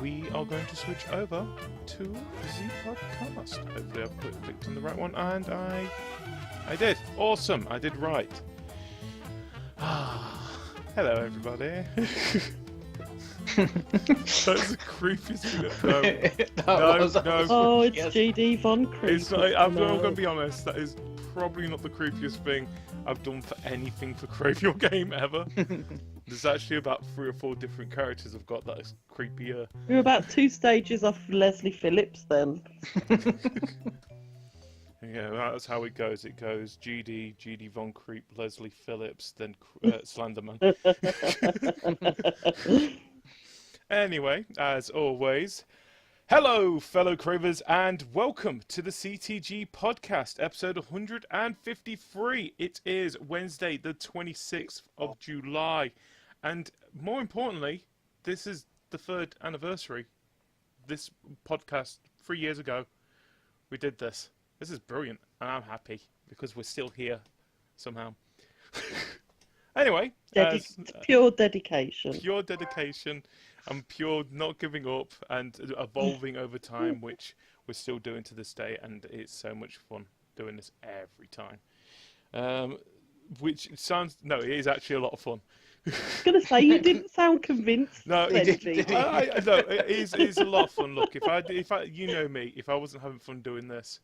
we are going to switch over to the podcast. Hopefully I've clicked on the right one, and I did. Awesome, I did right. Hello everybody. That's the creepiest thing. No. Oh, it's GD Von Creepy. It's not, I'm going to be honest, that is probably not the creepiest thing I've done for anything for Crave Your Game ever. There's actually about 3 or 4 different characters I've got that is creepier. You're about 2 stages off Leslie Phillips then. Yeah, that's how it goes. It goes GD Von Creep, Leslie Phillips, then Slenderman. Anyway, as always, hello, fellow Cravers, and welcome to the CTG Podcast, episode 153. It is Wednesday, the 26th of July, and more importantly, this is the 3rd anniversary. This podcast, 3 years ago, we did this. This is brilliant, and I'm happy, because we're still here, somehow. Anyway. Pure dedication. Pure dedication. And pure not giving up and evolving over time, which we're still doing to this day, and it's so much fun doing this every time. Which sounds... No, it is actually a lot of fun. I was going to say, you didn't sound convinced. No, no, it is a lot of fun. Look, if I, you know me, if I wasn't having fun doing this,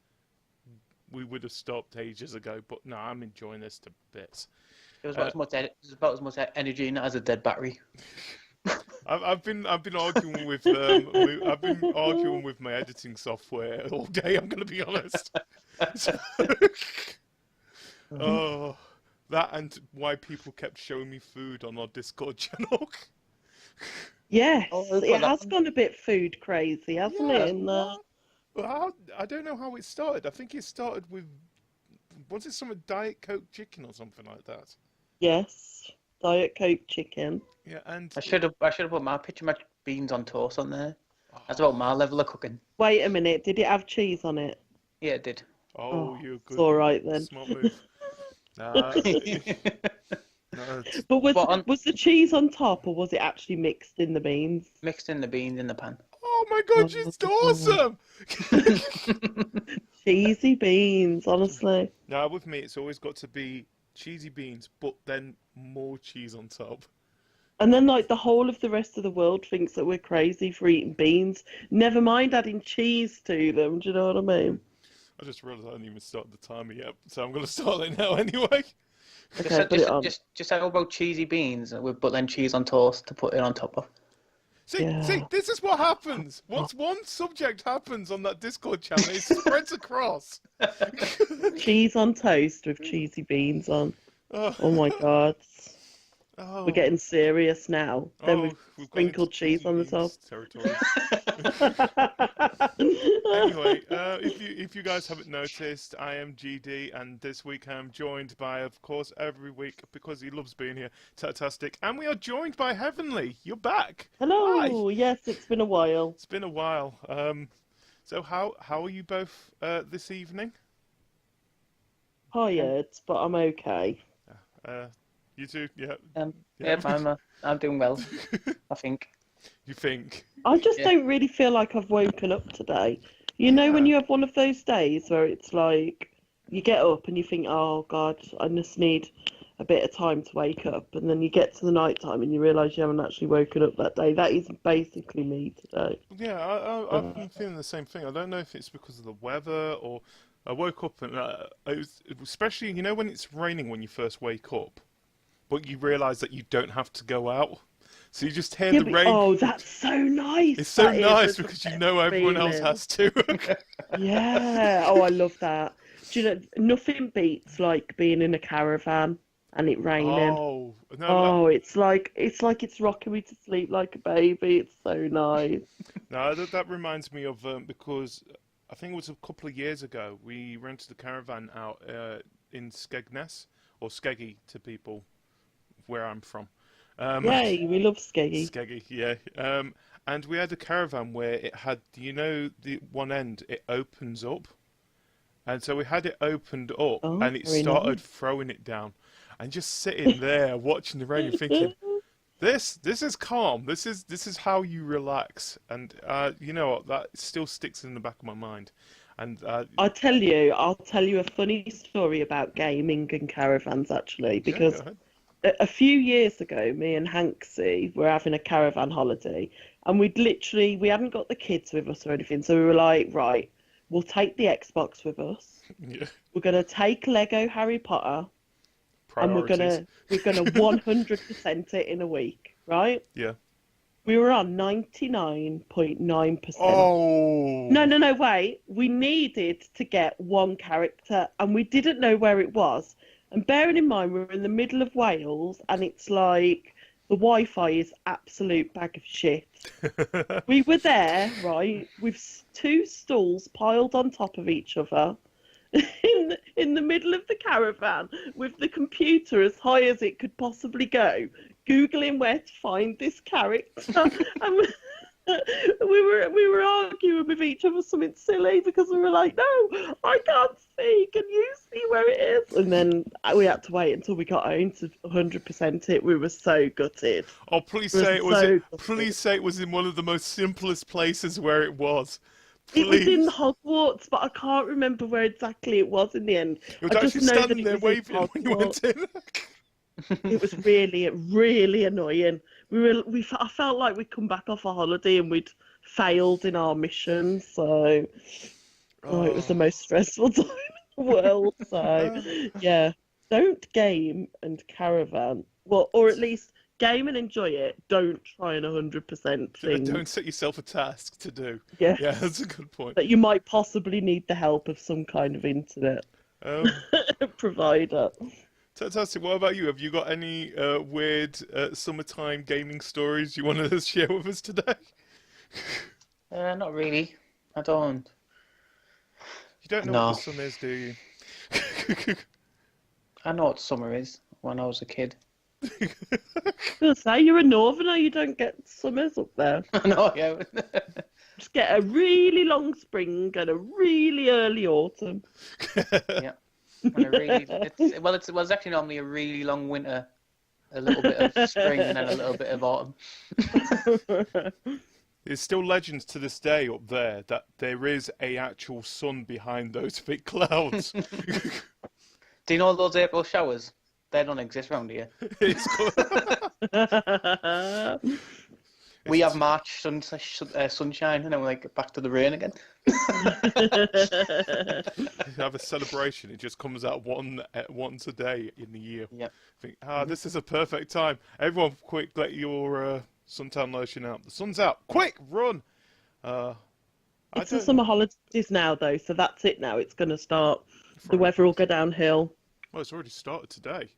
we would have stopped ages ago. But no, I'm enjoying this to bits. It was about as much energy in it as a dead battery. I've been arguing with I've been arguing with my editing software all day. I'm going to be honest. Oh, that and why people kept showing me food on our Discord channel. Yes, it has gone a bit food crazy, hasn't it? Well, I don't know how it started. I think it started with, was it some Diet Coke chicken or something like that? Yes, Diet Coke chicken. Yeah, and I should have put my picture of my beans on toast on there. That's about my level of cooking. Wait a minute, did it have cheese on it? Yeah, it did. Oh, you're good. It's all right then. Smart move. But was the cheese on top, or was it actually mixed in the beans? Mixed in the beans in the pan. Oh my god, she's awesome! Cheesy beans, honestly. Now, with me, it's always got to be cheesy beans, but then more cheese on top. And then, like, the whole of the rest of the world thinks that we're crazy for eating beans. Never mind adding cheese to them, do you know what I mean? I just realised I haven't even started the timer yet, so I'm going to start it now anyway. Okay, just how about cheesy beans, but then cheese on toast to put it on top of. See, this is what happens. Once one subject happens on that Discord channel, it spreads across. Cheese on toast with cheesy beans on. Oh my god. Oh. We're getting serious now. Then we've sprinkled cheese on the top. Territory. Anyway, if you guys haven't noticed, I am GD, and this week I'm joined by, of course, every week, because he loves being here, Tattastic, and we are joined by Heavenly. You're back. Hello. Hi. Yes, it's been a while. It's been a while. So how are you both this evening? Tired, but I'm okay. You too? Yeah. Yeah, I'm doing well. I think. You think? I just don't really feel like I've woken up today. You know, when you have one of those days where it's like you get up and you think, oh God, I just need a bit of time to wake up, and then you get to the night time and you realise you haven't actually woken up that day. That is basically me today. Yeah, I've been feeling the same thing. I don't know if it's because of the weather or I woke up and it was, especially, you know, when it's raining when you first wake up, but you realise that you don't have to go out. So you just hear the rain. Oh, that's so nice. It's so nice because you know everyone else has to. Yeah. Oh, I love that. Do you know, nothing beats like being in a caravan and it raining. Oh, no, it's like it's rocking me to sleep like a baby. It's so nice. No, that reminds me of because I think it was a couple of years ago we rented a caravan out in Skegness, or Skeggy to people where I'm from. Yay, we love Skeggy. Skeggy, yeah. And we had a caravan where it had, you know, the one end, it opens up. And so we had it opened up and it started throwing it down. And just sitting there watching the rain and thinking, This is calm. This is how you relax, and you know what? That still sticks in the back of my mind. And I'll tell you a funny story about gaming and caravans actually, yeah, because go ahead. a few years ago, me and Hanksy were having a caravan holiday, and we hadn't got the kids with us or anything, so we were like, right, we'll take the Xbox with us. Yeah. We're gonna take Lego Harry Potter, and Priorities. we're gonna 100% it in a week, right? Yeah. We were on 99.9%. Oh. No, wait. We needed to get one character, and we didn't know where it was. And bearing in mind, we're in the middle of Wales, and it's like the Wi-Fi is absolute bag of shit. We were there, right, with two stools piled on top of each other, in the middle of the caravan, with the computer as high as it could possibly go, Googling where to find this character. And we were arguing with each other something silly because we were like, no, I can't see. Can you see where it is? And then we had to wait until we got home to 100% it. We were so gutted. Oh, please We were say it was. so Please say it was in one of the most simplest places where it was. It was in Please. Hogwarts, but I can't remember where exactly it was in the end. It was I actually just know that standing it there was in waving when you went Hogwarts. in. It was really, really annoying. I felt like we'd come back off a holiday and we'd failed in our mission, so it was the most stressful time in the world. So yeah, don't game and caravan. Well, or at least game and enjoy it. Don't try an 100% thing. Don't set yourself a task to do. Yeah, Yeah, that's a good point. that you might possibly need the help of some kind of internet Um, provider. Tattastic, what about you? Have you got any weird summertime gaming stories you want to share with us today? Not really. I don't. You don't know No. what the sun is, do you? I know what summer is when I was a kid. I was gonna say you're a northerner. You don't get summers up there. I know, yeah. Just get a really long spring and a really early autumn. Yeah. When it was actually normally a really long winter, a little bit of spring, and then a little bit of autumn. There's still legends to this day up there that there is a actual sun behind those thick clouds. Do you know those April showers? They don't exist around here. It's We have March sunshine, and then we get back to the rain again. have a celebration. It just comes out once a day in the year. Yep. Think, this is a perfect time. Everyone, quick, let your suntan lotion out. The sun's out. Quick, run. It's the summer holidays now, though, so that's it now. It's going to start. The weather will go downhill. Well, it's already started today.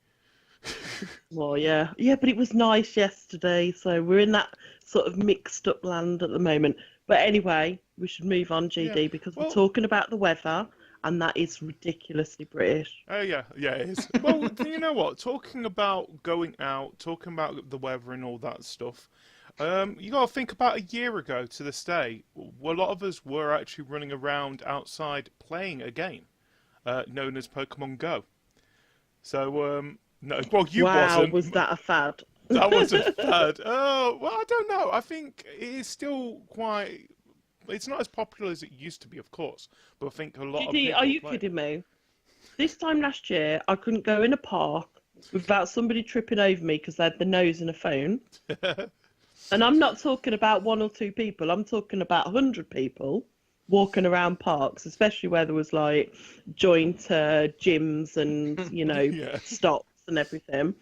Well, yeah. Yeah, but it was nice yesterday, so we're in that sort of mixed up land at the moment. But anyway, we should move on, GD, Yeah. because Well- we're talking about the weather, and that is ridiculously British. Oh, yeah, it is. Well, you know what? Talking about going out, talking about the weather and all that stuff, you got to think about a year ago to this day, a lot of us were actually running around outside playing a game known as Pokemon Go. So, no, well, you Wow, wasn't. was that a fad? That wasn't bad. Oh, well, I don't know. I think it is still quite. It's not as popular as it used to be, of course, but I think a lot of GD, people are you play. kidding me? This time last year, I couldn't go in a park without somebody tripping over me because they had their nose in a phone. And I'm not talking about one or two people. I'm talking about 100 people walking around parks, especially where there was like joint gyms and, Yeah. stops and everything.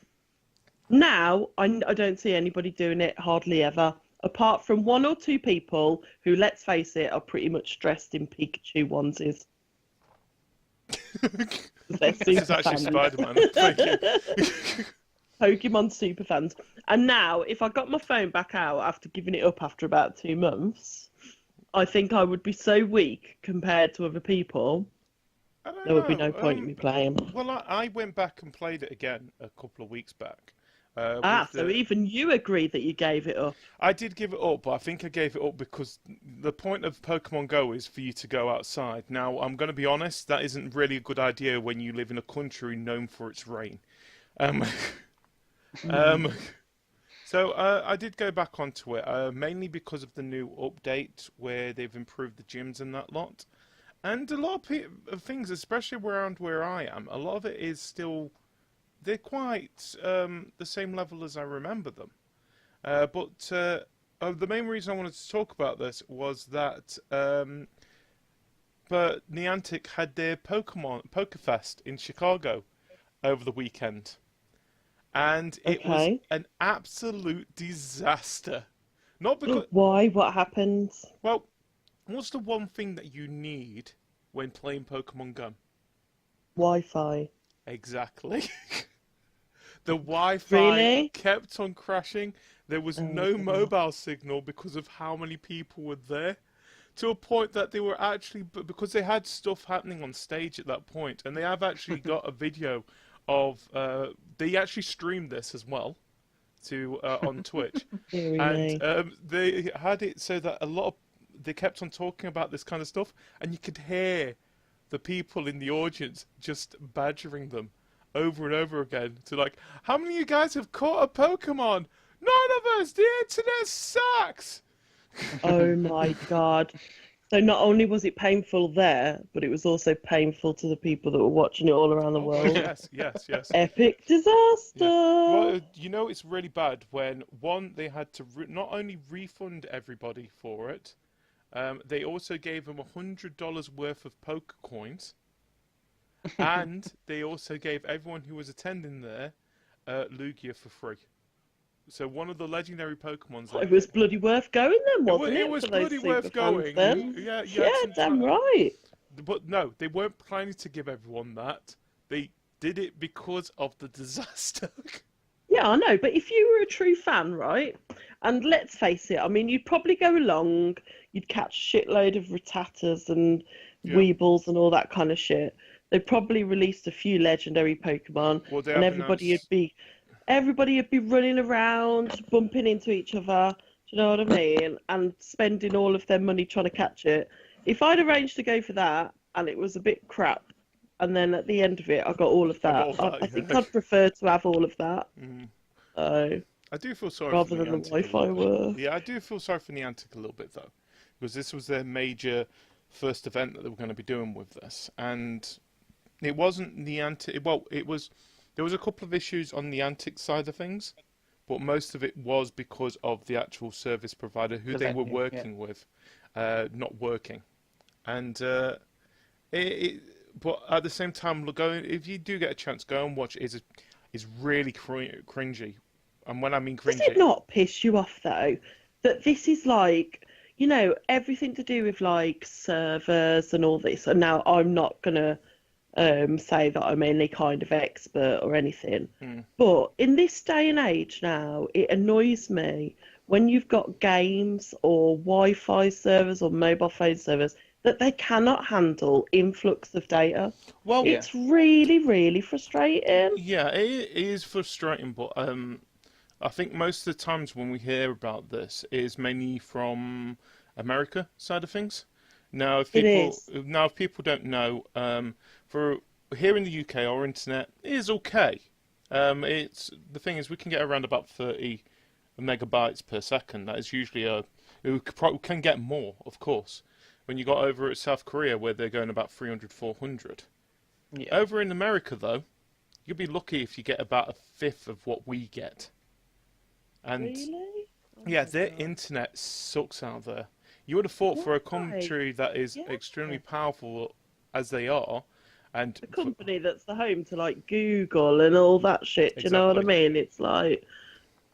Now, I don't see anybody doing it hardly ever, apart from one or two people who, let's face it, are pretty much dressed in Pikachu onesies. They're This super is actually fans. Spider-Man. Thank you. Pokemon super fans. And now, if I got my phone back out after giving it up after about 2 months, I think I would be so weak compared to other people. I don't There would be know. no point in me playing. Well, I went back and played it again a couple of weeks back. So even you agree that you gave it up. I did give it up, but I think I gave it up because the point of Pokemon Go is for you to go outside. Now, I'm going to be honest, that isn't really a good idea when you live in a country known for its rain. So So I did go back onto it, mainly because of the new update where they've improved the gyms and that lot. And a lot of things, especially around where I am, a lot of it is still, they're quite the same level as I remember them. But the main reason I wanted to talk about this was that but Niantic had their Pokéfest in Chicago over the weekend. And it was an absolute disaster. Not because... Why? What happened? Well, what's the one thing that you need when playing Pokemon Go? Wi-Fi. Exactly. The Wi-Fi Really? kept on crashing. There was no mobile signal because of how many people were there. To a point that they were actually... Because they had stuff happening on stage at that point, and they have actually got a video of... they actually streamed this as well to on Twitch. And they had it so that a lot of... They kept on talking about this kind of stuff, and you could hear the people in the audience just badgering them over and over again to like, how many of you guys have caught a Pokemon? None of us! The internet sucks! Oh my god. So not only was it painful there, but it was also painful to the people that were watching it all around the world. Yes. Epic disaster! Yeah. Well, you know it's really bad when, one, they had to not only refund everybody for it, they also gave them $100 worth of poker coins, and they also gave everyone who was attending there Lugia for free. So one of the legendary Pokemons. It was bloody worth going then, wasn't it? It was bloody worth going. Yeah, damn right. But no, they weren't planning to give everyone that. They did it because of the disaster. Yeah, I know, but if you were a true fan, right, and let's face it, I mean, you'd probably go along, you'd catch a shitload of Rattatas and Weebles and all that kind of shit. They'd probably released a few legendary Pokemon, and everybody would be running around, bumping into each other, do you know what I mean, and spending all of their money trying to catch it. If I'd arranged to go for that, and it was a bit crap, and then at the end of it, I got all of that. I think I'd prefer to have all of that. So, I do feel sorry rather for than Niantic the Wi-Fi work. Yeah, I do feel sorry for Niantic a little bit though, because this was their major first event that they were going to be doing with this, and it wasn't Niantic. Well, it was. There was a couple of issues on the Niantic side of things, but most of it was because of the actual service provider who they were working with, not working, and but at the same time, if you do get a chance, go and watch it. It's really cringy. And when I mean cringy... Does it not piss you off, though, that this is like, you know, everything to do with, like, servers and all this? And now I'm not going to say that I'm any kind of expert or anything. But in this day and age now, it annoys me when you've got games or Wi-Fi servers or mobile phone servers that they cannot handle influx of data. Well, it's really, really frustrating. Yeah, it is frustrating, but I think most of the times when we hear about this is mainly from America side of things. Now, if people don't know, for here in the UK, our internet is okay. The thing is, we can get around about 30 megabytes per second. That is usually we can get more, of course. When you got over at South Korea, where they're going about 300, 400. Yeah. Over in America, though, you'll be lucky if you get about a fifth of what we get. And really? Yeah, their internet sucks out there. You would have thought for a country that is extremely powerful as they are, and a company that's the home to like Google and all that shit. Exactly. Do you know what I mean? It's like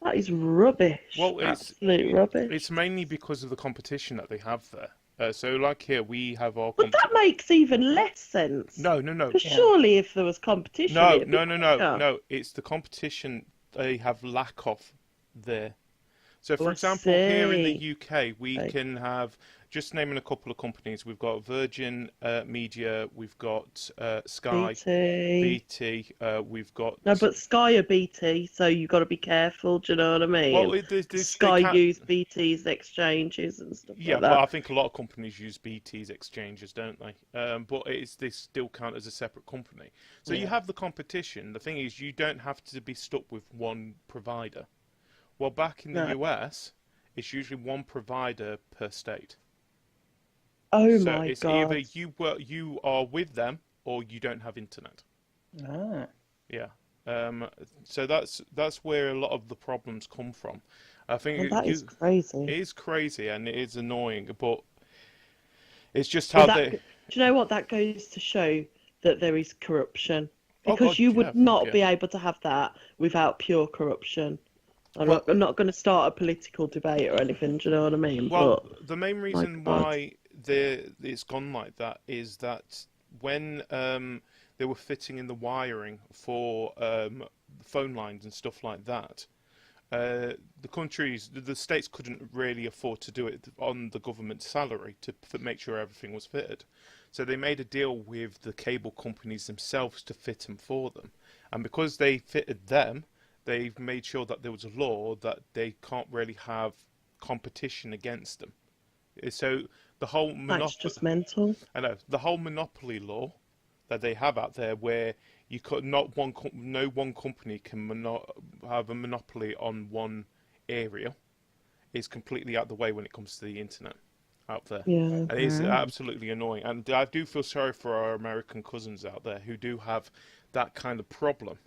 that is rubbish. Well, it's absolute rubbish. It's mainly because of the competition that they have there. So, like here, we have our. But that makes even less sense. No. Because surely, if there was competition, no. It's the competition they have lack of there. So, for example, here in the UK, we can have, just naming a couple of companies, we've got Virgin Media, we've got Sky, BT, we've got... No, but Sky are BT, so you've got to be careful, do you know what I mean? Well, Sky use BT's exchanges and stuff like that. Yeah, but I think a lot of companies use BT's exchanges, don't they? But they still count as a separate company. So you have the competition. The thing is, you don't have to be stuck with one provider. Well, back in the No. US, it's usually one provider per state. Oh So my it's God. either you are with them or you don't have internet. Ah. Yeah. So that's where a lot of the problems come from. I Well, think that is crazy. it is crazy and it is annoying, but it's just Well, how do you know what? That goes to show that there is corruption. Oh Because God, you yeah, would not yeah. be able to have that without pure corruption. Well- I'm not going to start a political debate or anything, do you know what I mean? Well, But the main reason God. why it's gone like that is that when they were fitting in the wiring for phone lines and stuff like that, the states couldn't really afford to do it on the government salary to make sure everything was fitted. So they made a deal with the cable companies themselves to fit them for them. And because they fitted them, they've made sure that there was a law that they can't really have competition against them. So the whole that's just mental. I know the whole monopoly law that they have out there, where you could no one company can have a monopoly on one area, is completely out the way when it comes to the internet out there. Yeah. And it is absolutely annoying. And I do feel sorry for our American cousins out there who do have that kind of problem.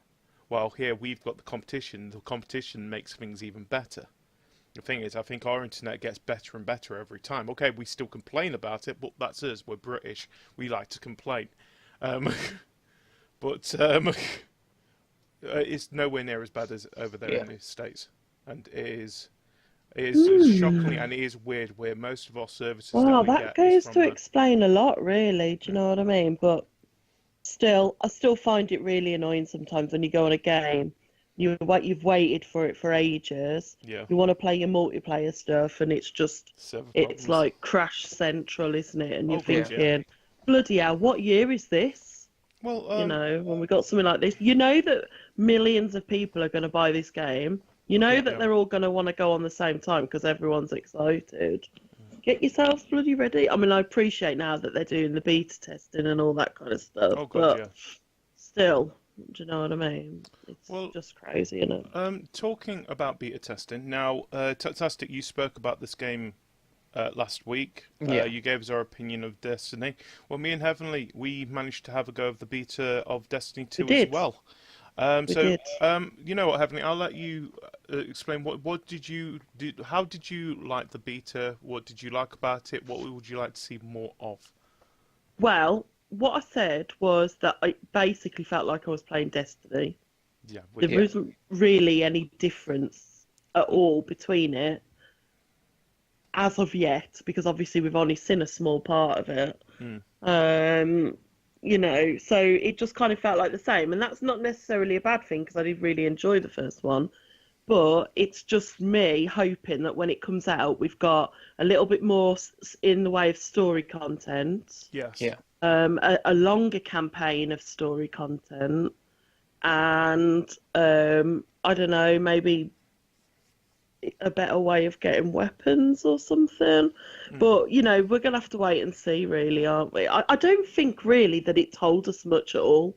While here we've got the competition makes things even better. The thing is, I think our internet gets better and better every time. Okay, we still complain about it, but that's us. We're British. We like to complain. But it's nowhere near as bad as over there in the States. And it is shockingly, and it is weird where most of our services Wow, that we that get goes is to from explain a lot, really. Do you know what I mean? But still, I still find it really annoying sometimes when you go on a game. You've waited for it for ages. Yeah. You want to play your multiplayer stuff, and it's server it's problems. like Crash Central, isn't it? And you're Oh, God, thinking, bloody hell, what year is this? Well, You know, when we got something like this, you know that millions of people are going to buy this game. You know that they're all going to want to go on the same time because everyone's excited. Get yourselves bloody ready. I mean, I appreciate now that they're doing the beta testing and all that kind of stuff, Oh, God, but yeah. still, do you know what I mean? It's just crazy, isn't it? Talking about beta testing, now, Tattastic, you spoke about this game last week. Yeah. You gave us our opinion of Destiny. Well, me and Heavenly, we managed to have a go of the beta of Destiny 2 as did. well. We did. You know what, Heavenly, I'll let you explain what did you do? How did you like the beta? What did you like about it? What would you like to see more of? Well, what I said was that I basically felt like I was playing Destiny. Yeah, There wasn't really any difference at all between it as of yet, because obviously we've only seen a small part of it. You know, so it just kind of felt like the same, and that's not necessarily a bad thing because I did really enjoy the first one. But it's just me hoping that when it comes out, we've got a little bit more in the way of story content. Yes. Yeah. A longer campaign of story content, and I don't know, maybe a better way of getting weapons or something. But you know, we're gonna have to wait and see, really, aren't we? I don't think really that it told us much at all.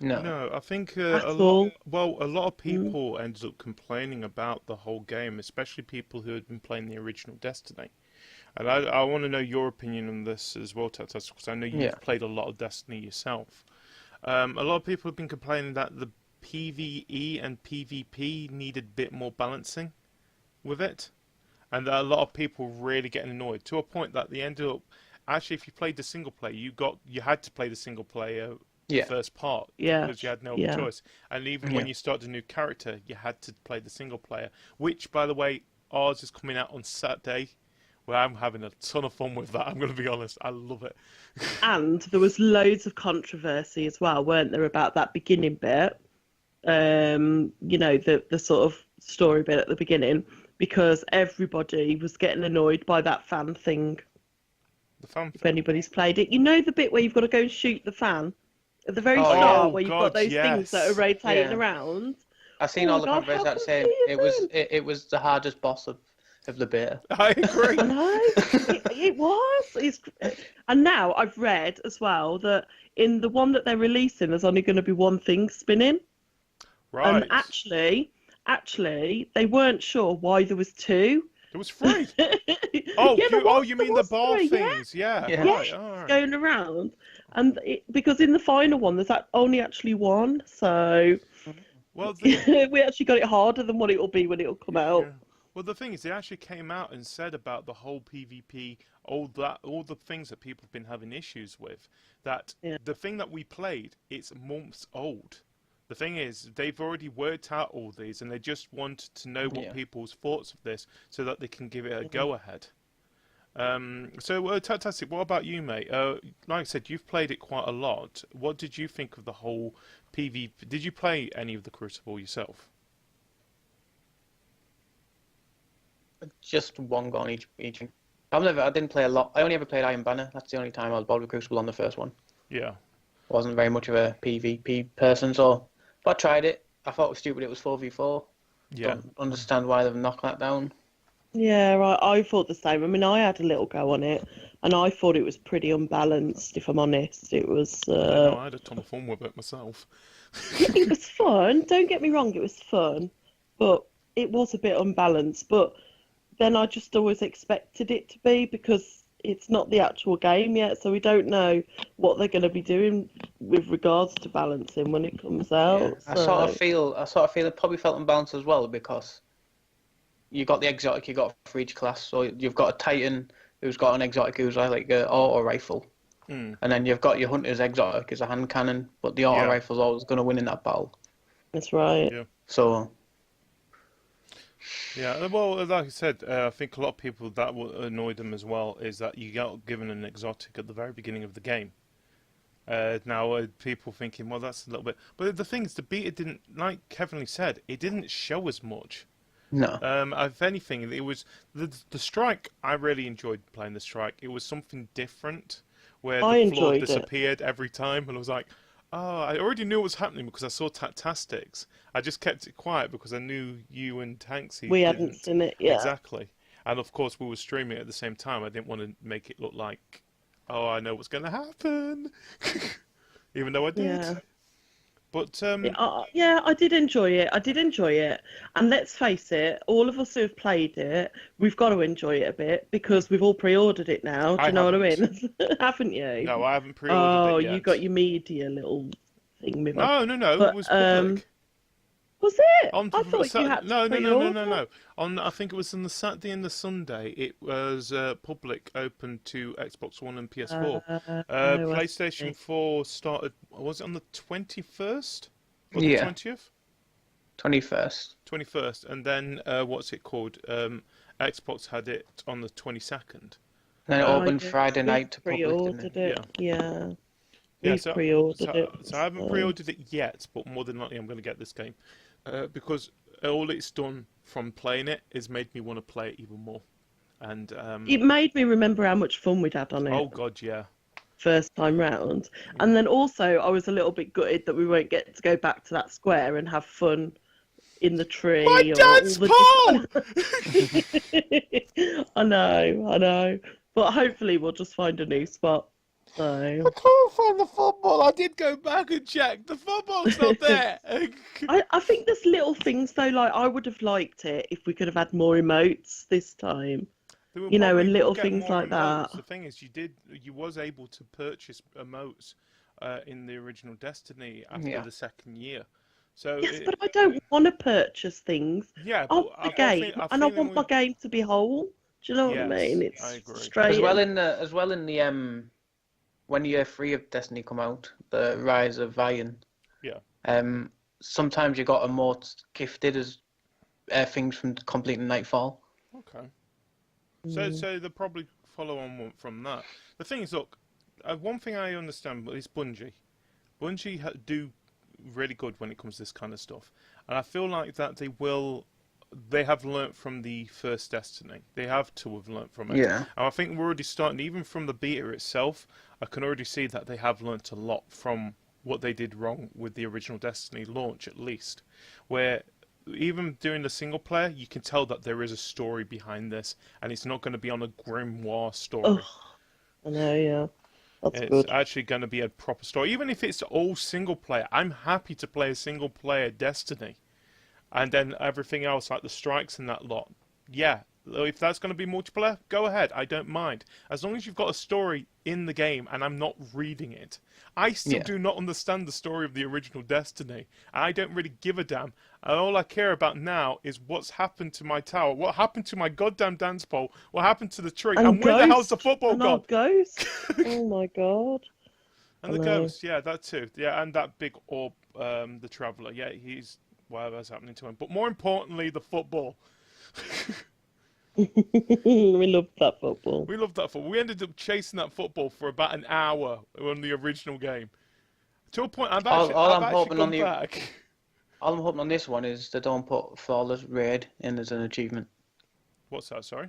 No, I think At a all. lot of people ended up complaining about the whole game, especially people who had been playing the original Destiny. And I want to know your opinion on this as well, Tatas, because I know you've played a lot of Destiny yourself. A lot of people have been complaining that the PvE and PvP needed a bit more balancing with it, and that a lot of people really getting annoyed to a point that they ended up actually, if you played the single player, you had to play the single player the first part because you had no other choice. And even when you started a new character, you had to play the single player, which, by the way, ours is coming out on Saturday. Well, I'm having a ton of fun with that. I'm going to be honest. I love it. And there was loads of controversy as well, weren't there, about that beginning bit? You know, the sort of story bit at the beginning, because everybody was getting annoyed by that fan thing. The fan If thing. anybody's played it, you know the bit where you've got to go and shoot the fan at the very Oh, start, yeah. where you've God, got those things that are rotating Yeah. around. I've seen Oh all my the God, conversations how out could saying they it was the hardest boss of the beta. I agree. I know, it was. And now I've read as well that in the one that they're releasing, there's only going to be one thing spinning. Right. Actually, actually, they weren't sure why there was two. There was three. Oh, You mean the bar three, things? Yeah, Yeah. right. All right. going around, and because in the final one there's only actually one, so Well, we actually got it harder than what it'll be when it'll come out. yeah. Well, the thing is, they actually came out and said about the whole PvP, all the things that people have been having issues with. That Yeah. the thing that we played, it's months old. The thing is, they've already worked out all these, and they just want to know what people's thoughts of this, so that they can give it a go ahead. Tattastic, what about you, mate? Like I said, you've played it quite a lot. What did you think of the whole PvP? Did you play any of the Crucible yourself? Just one goal each. I didn't play a lot. I only ever played Iron Banner. That's the only time I was bothered with Crucible on the first one. Yeah. Wasn't very much of a PvP person, so but I tried it. I thought it was stupid. It was 4v4. Yeah. Don't understand why they've knocked that down. Yeah, right. I thought the same. I mean, I had a little go on it, and I thought it was pretty unbalanced. If I'm honest, it was. No, I had a ton of fun with it myself. It was fun. Don't get me wrong, it was fun, but it was a bit unbalanced. But then I just always expected it to be, because it's not the actual game yet, so we don't know what they're going to be doing with regards to balancing when it comes out. Yeah. I sort of feel it probably felt unbalanced as well, because you got the exotic you got for each class. So you've got a Titan who's got an exotic who's like an auto rifle, and then you've got your Hunter's exotic is a hand cannon, but the auto rifle's always going to win in that battle. That's right. Yeah. So. Yeah, well, like I said, I think a lot of people that will annoy them as well is that you get given an exotic at the very beginning of the game. Now, people thinking, well, that's a little bit... But the thing is, the beta didn't, like Heavenly said, it didn't show as much. No. If anything, it was... The Strike, I really enjoyed playing the Strike. It was something different, where the floor disappeared every time, and I was like... Oh, I already knew what was happening because I saw Tattastics. I just kept it quiet because I knew you and Tanksy We hadn't seen it yet. Exactly. And of course we were streaming at the same time. I didn't want to make it look like, oh, I know what's going to happen. Even though I did. Yeah. But, yeah, I did enjoy it. And let's face it, all of us who have played it, we've got to enjoy it a bit, because we've all pre-ordered it now. Do you know what I mean? Haven't you? No, I haven't pre-ordered it yet. You got your media little thing with No, it was public. Was it? I thought you had to pre-order. No. I think it was on the Saturday and the Sunday. It was public, open to Xbox One and PS4. PlayStation 4 started. Was it on the 21st or the 20th? 21st. 21st, and then what's it called? Xbox had it on the 22nd. And then it opened Friday night to public. Pre-ordered it. Yeah. So pre-ordered it. So I haven't pre-ordered it yet, but more than likely I'm going to get this game. Because all it's done from playing it is made me want to play it even more. And it made me remember how much fun we'd had on it. Oh, God, yeah. First time round. And then also I was a little bit gutted that we won't get to go back to that square and have fun in the tree. My dad's pole! I know. But hopefully we'll just find a new spot. So. I can't find the football. I did go back and check. The football's not there. I think there's little things though. Like I would have liked it if we could have had more emotes this time. You know, and little things like that. The thing is, you was able to purchase emotes in the original Destiny after the second year. So yes, but I don't want to purchase things. Yeah, I want the game, and I want my game to be whole. Do you know what I mean? It's I agree. straight. As well in the when year 3 of Destiny come out, the Rise of Vion. Yeah. Sometimes you got emotes gifted as things from completing Nightfall. Okay. So they'll probably follow on from that. The thing is, look, one thing I understand is Bungie. Bungie do really good when it comes to this kind of stuff, and I feel like that they have learnt from the first Destiny. They have to have learnt from it. Yeah. And I think we're already starting, even from the beta itself, I can already see that they have learnt a lot from what they did wrong with the original Destiny launch, at least. Where even doing the single player, you can tell that there is a story behind this, and it's not going to be on a grimoire story. Oh, I know, yeah. That's it's good. actually going to be a proper story. Even if it's all single player, I'm happy to play a single player Destiny. And then everything else, like the strikes and that lot. Yeah, if that's going to be multiplayer, go ahead. I don't mind. As long as you've got a story in the game and I'm not reading it. I still do not understand the story of the original Destiny. I don't really give a damn. And all I care about now is what's happened to my tower. What happened to my goddamn dance pole? What happened to the tree? And where the hell's the football gone? Ghost. Oh my god. And the ghost, yeah, that too. Yeah, and that big orb, the Traveller. Yeah, he's... whatever's happening to him. But more importantly, the football. We loved that football. We loved that football. We ended up chasing that football for about an hour on the original game. To a point, I've actually gone back. All I'm hoping on this one is they don't put flawless raid in as an achievement. What's that, sorry?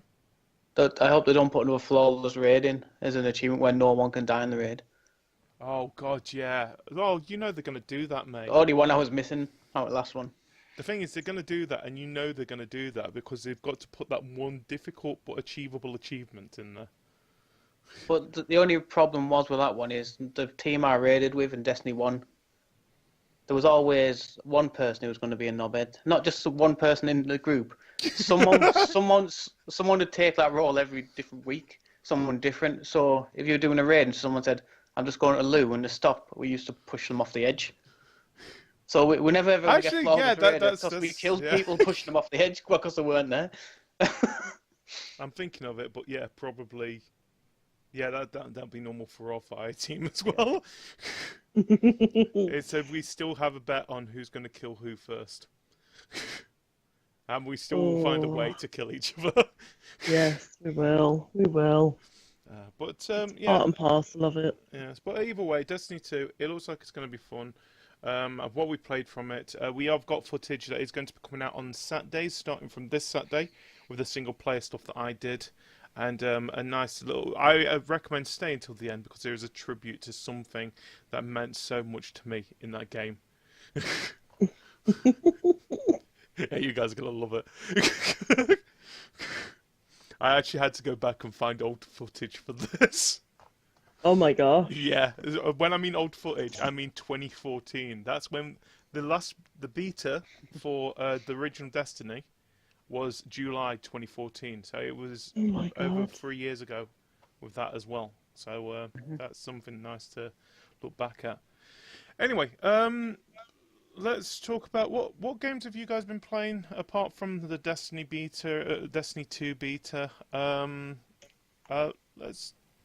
I hope they don't put another flawless raid in as an achievement where no one can die in the raid. Oh, God, yeah. Oh, you know they're going to do that, mate. The only one I was missing out of the last one. The thing is, they're going to do that, and you know they're going to do that because they've got to put that one difficult but achievable achievement in there. But the only problem was with that one is the team I raided with in Destiny 1, there was always one person who was going to be a knobhead. Not just one person in the group. Someone would take that role every different week. Someone different. So if you were doing a raid and someone said, I'm just going to loo and to stop, we used to push them off the edge. So we never ever get flawless raided because we killed people pushing them off the edge because they weren't there. I'm thinking of it, but yeah, probably. Yeah, that'd be normal for our fire team as well. So we still have a bet on who's going to kill who first. And we still will find a way to kill each other. Yes, we will. We will. Yeah. Part and parcel of it. Yes, but either way, Destiny 2, it looks like it's going to be fun. Of what we played from it, we have got footage that is going to be coming out on Saturdays, starting from this Saturday, with the single player stuff that I did. And a nice little... I recommend staying until the end because there is a tribute to something that meant so much to me in that game. Yeah, you guys are going to love it. I actually had to go back and find old footage for this. Oh my god. Yeah, when I mean old footage, I mean 2014. That's when the beta for the original Destiny was July 2014. So it was over 3 years ago with that as well. So that's something nice to look back at. Anyway, let's talk about what games have you guys been playing apart from the Destiny beta, Destiny 2 beta.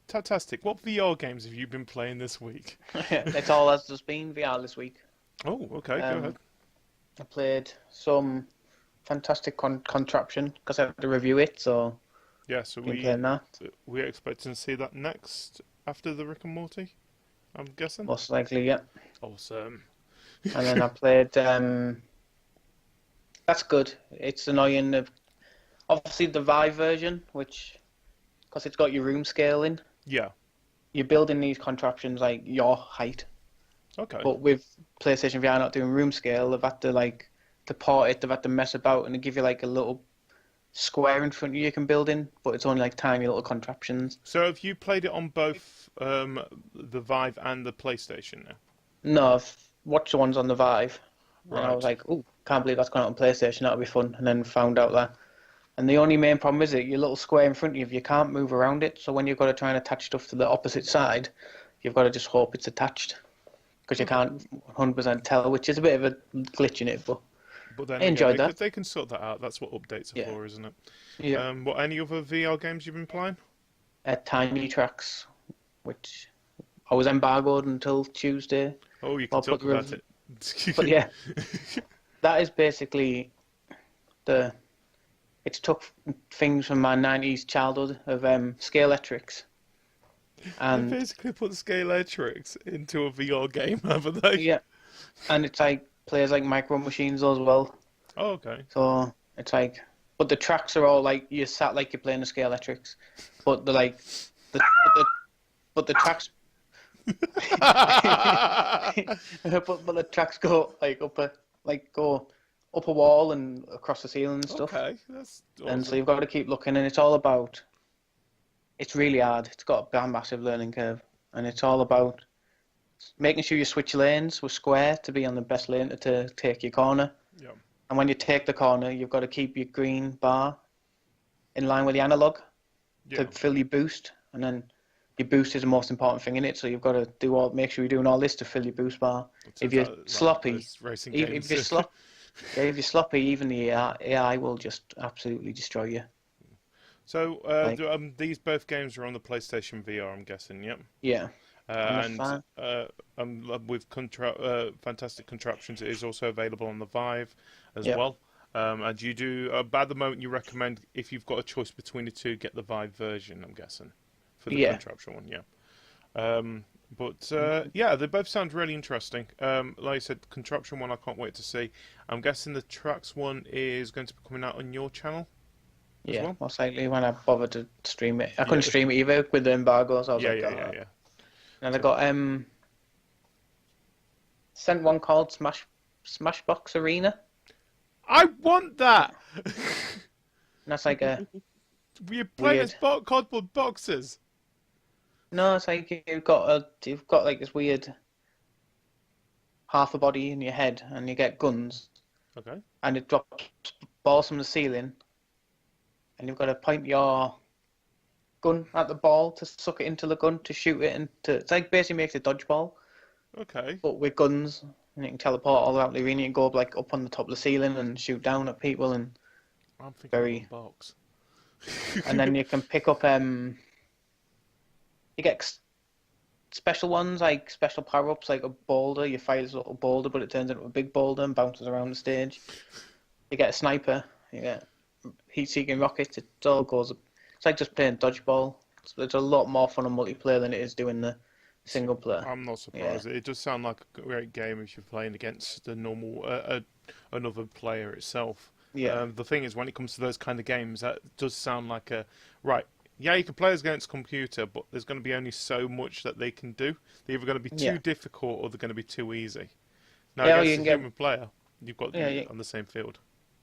Tattastic, what VR games have you been playing this week? It's all as there's been VR this week. Oh, okay, go ahead. I played some fantastic contraption because I have to review it, so yeah, so we're expecting to see that next after the Rick and Morty, I'm guessing. Most likely, yeah. Awesome. And then I played. That's good. It's annoying. Obviously, the Vive version, which because it's got your room scaling. Yeah. You're building these contraptions like your height. Okay. But with PlayStation VR not doing room scale, they've had to port it, they've had to mess about and give you like a little square in front of you can build in, but it's only like tiny little contraptions. So have you played it on both the Vive and the PlayStation now? No, I've watched the ones on the Vive. Right. And I was like, oh, can't believe that's gone out on PlayStation, that'll be fun. And then found out that. And the only main problem is that your little square in front of you can't move around it. So when you've got to try and attach stuff to the opposite side, you've got to just hope it's attached. Because you can't 100% tell, which is a bit of a glitch in it, but then I enjoyed that. They can sort that out. That's what updates are for, isn't it? Yeah. What any other VR games you've been playing? Tiny Tracks, which I was embargoed until Tuesday. Oh, you can talk about it. But yeah, that is basically it's took things from my 90s childhood of Scalextrics. And they basically put Scalextrics into a VR game, haven't they? Yeah, and it's like plays like Micro Machines as well. Oh, okay. So it's like, but the tracks are all like you're sat like you're playing the Scalextrics, but they're like but the tracks. but the tracks go like up a wall and across the ceiling and stuff. Okay, that's awesome. And so you've got to keep looking, and it's all about. It's really hard. It's got a massive learning curve, and it's all about making sure you switch lanes with square to be on the best lane to take your corner. Yeah. And when you take the corner, you've got to keep your green bar in line with the analog to fill your boost. And then your boost is the most important thing in it. So you've got to make sure you're doing all this to fill your boost bar. If you're sloppy, if you're sloppy, even the AI will just absolutely destroy you. So these both games are on the PlayStation VR, I'm guessing. Yep. Yeah. With Fantastic Contraptions, it is also available on the Vive as well. And you do, at the moment, you recommend, if you've got a choice between the two, get the Vive version, I'm guessing, for the Contraption one, they both sound really interesting. Like I said, Contraption one, I can't wait to see. I'm guessing the Tracks one is going to be coming out on your channel. Yeah, most likely when I bothered to stream it. I couldn't stream it either with the embargoes. I was yeah. And I got sent one called Smashbox Arena. I want that. And that's like a. Were you playing as cardboard boxes? No, it's like you've got like this weird half a body in your head, and you get guns. Okay. And it drops balls from the ceiling. And you've got to point your gun at the ball to suck it into the gun to shoot it, and it's like basically makes a dodgeball. Okay. But with guns, and you can teleport all around the arena. You go like up on the top of the ceiling and shoot down at people, and I'm thinking box. And then you can pick up you get special ones, like special power ups, like a boulder. You fire this little boulder, but it turns into a big boulder and bounces around the stage. You get a sniper. You get heat-seeking rockets. It all goes. It's like just playing dodgeball. It's a lot more fun on multiplayer than it is doing the single player. I'm not surprised. It does sound like a great game if you're playing against the normal another player itself. Yeah. The thing is, when it comes to those kind of games, that does sound like you can play against computer, but there's going to be only so much that they can do. They're either going to be too difficult or they're going to be too easy. Now, against a human player, you've got on the same field.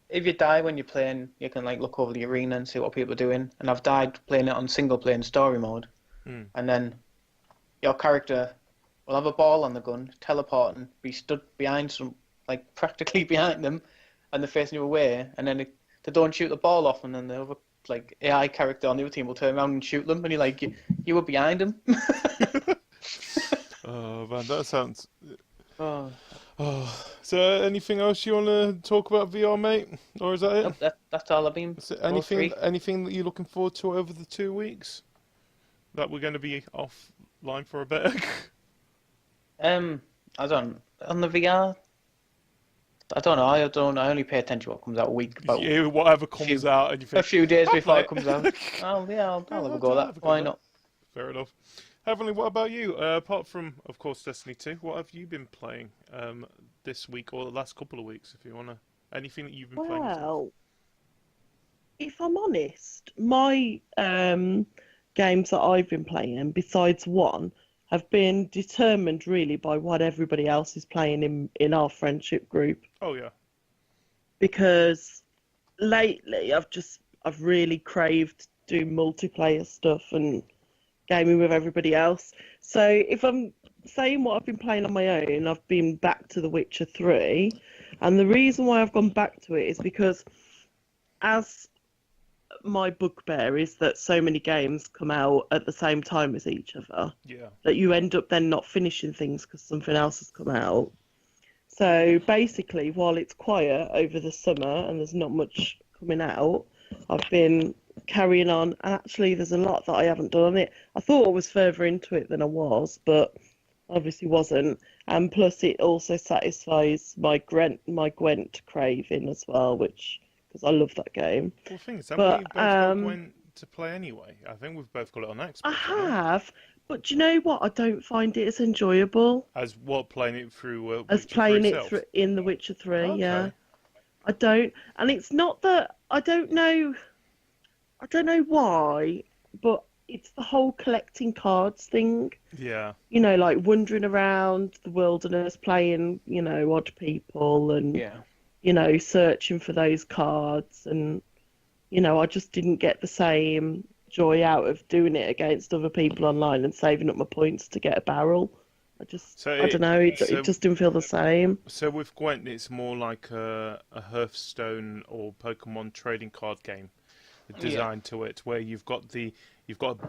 If you die when you're playing, you can like look over the arena and see what people are doing. And I've died playing it on single player in story mode. And then your character will have a ball on the gun, teleport and be stood behind practically behind them, and they're facing you away. And then they don't shoot the ball off, and then the other AI character on the other team will turn around and shoot them, and you're like, you were behind them. Oh man, that sounds. So anything else you want to talk about VR, mate? Or is that it? That's all I've been. Anything that you're looking forward to over the 2 weeks? That we're going to be offline for a bit? On the VR, I don't know. I only pay attention to what comes out a week. Whatever comes out, and you think a few days before it comes out. I'll have a go at that. Why not? Fair enough. Heavenly, what about you? Apart from, of course, Destiny 2, what have you been playing this week or the last couple of weeks, if you want to? Anything that you've been playing? Well, if I'm honest, my games that I've been playing, besides one, have been determined really by what everybody else is playing in our friendship group. Oh, yeah. Because lately I've really craved doing multiplayer stuff and gaming with everybody else. So if I'm saying what I've been playing on my own, I've been back to The Witcher 3. And the reason why I've gone back to it is because as my bugbear is that so many games come out at the same time as each other, that you end up then not finishing things because something else has come out. So basically, while it's quiet over the summer and there's not much coming out, I've been carrying on. Actually, there's a lot that I haven't done on it. I thought I was further into it than I was, but obviously wasn't. And plus, it also satisfies my Gwent craving as well, because I love that game. Well, the thing is, haven't you both got Gwent to play anyway? I think we've both got it on Xbox. I have, but do you know what? I don't find it as enjoyable as playing it through. As playing it through in The Witcher 3. Okay. Yeah, I don't, and it's not that I don't know. I don't know why, but it's the whole collecting cards thing. Yeah. You know, like wandering around the wilderness, playing, odd people and, searching for those cards. And, I just didn't get the same joy out of doing it against other people online and saving up my points to get a barrel. I don't know, it just didn't feel the same. So with Gwent, it's more like a Hearthstone or Pokemon trading card game designed to it, where you've got a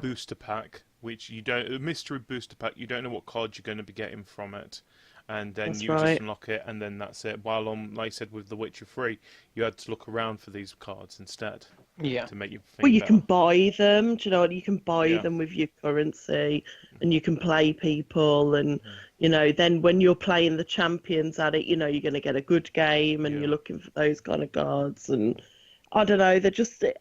booster pack, which a mystery booster pack. You don't know what cards you're going to be getting from it, and then just unlock it, and then that's it. While like I said, with The Witcher 3, you had to look around for these cards instead. Yeah. To make you think Well, you better. can buy them. Do you know what? You can buy them with your currency, and you can play people, and then when you're playing the champions at it, you're going to get a good game, and you're looking for those kind of cards. And I don't know.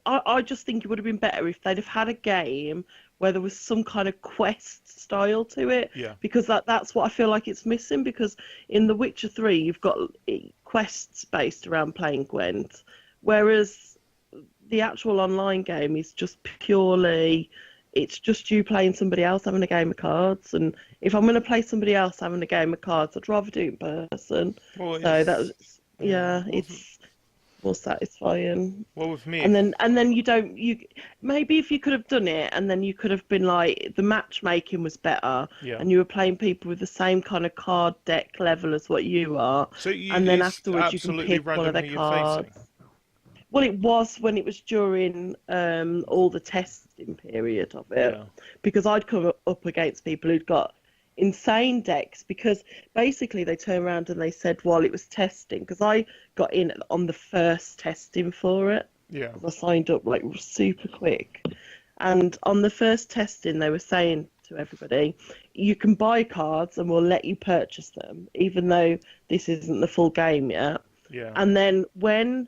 I just think it would have been better if they'd have had a game where there was some kind of quest style to it. Yeah. Because that's what I feel like it's missing. Because in The Witcher 3, you've got quests based around playing Gwent, whereas the actual online game is just purely, it's just you playing somebody else having a game of cards. And if I'm going to play somebody else having a game of cards, I'd rather do it in person. Well, it's more satisfying. Well, with me, and then you maybe if you could have done it, and then you could have been like, the matchmaking was better, and you were playing people with the same kind of card deck level as what you are, and then afterwards you can pick one of their cards. Well, it was when it was during all the testing period of it, because I'd come up against people who'd got insane decks, because basically they turned around and they said while it was testing, because I got in on the first testing for it. Yeah. I signed up like super quick, and on the first testing they were saying to everybody, you can buy cards and we'll let you purchase them, even though this isn't the full game yet. Yeah. And then when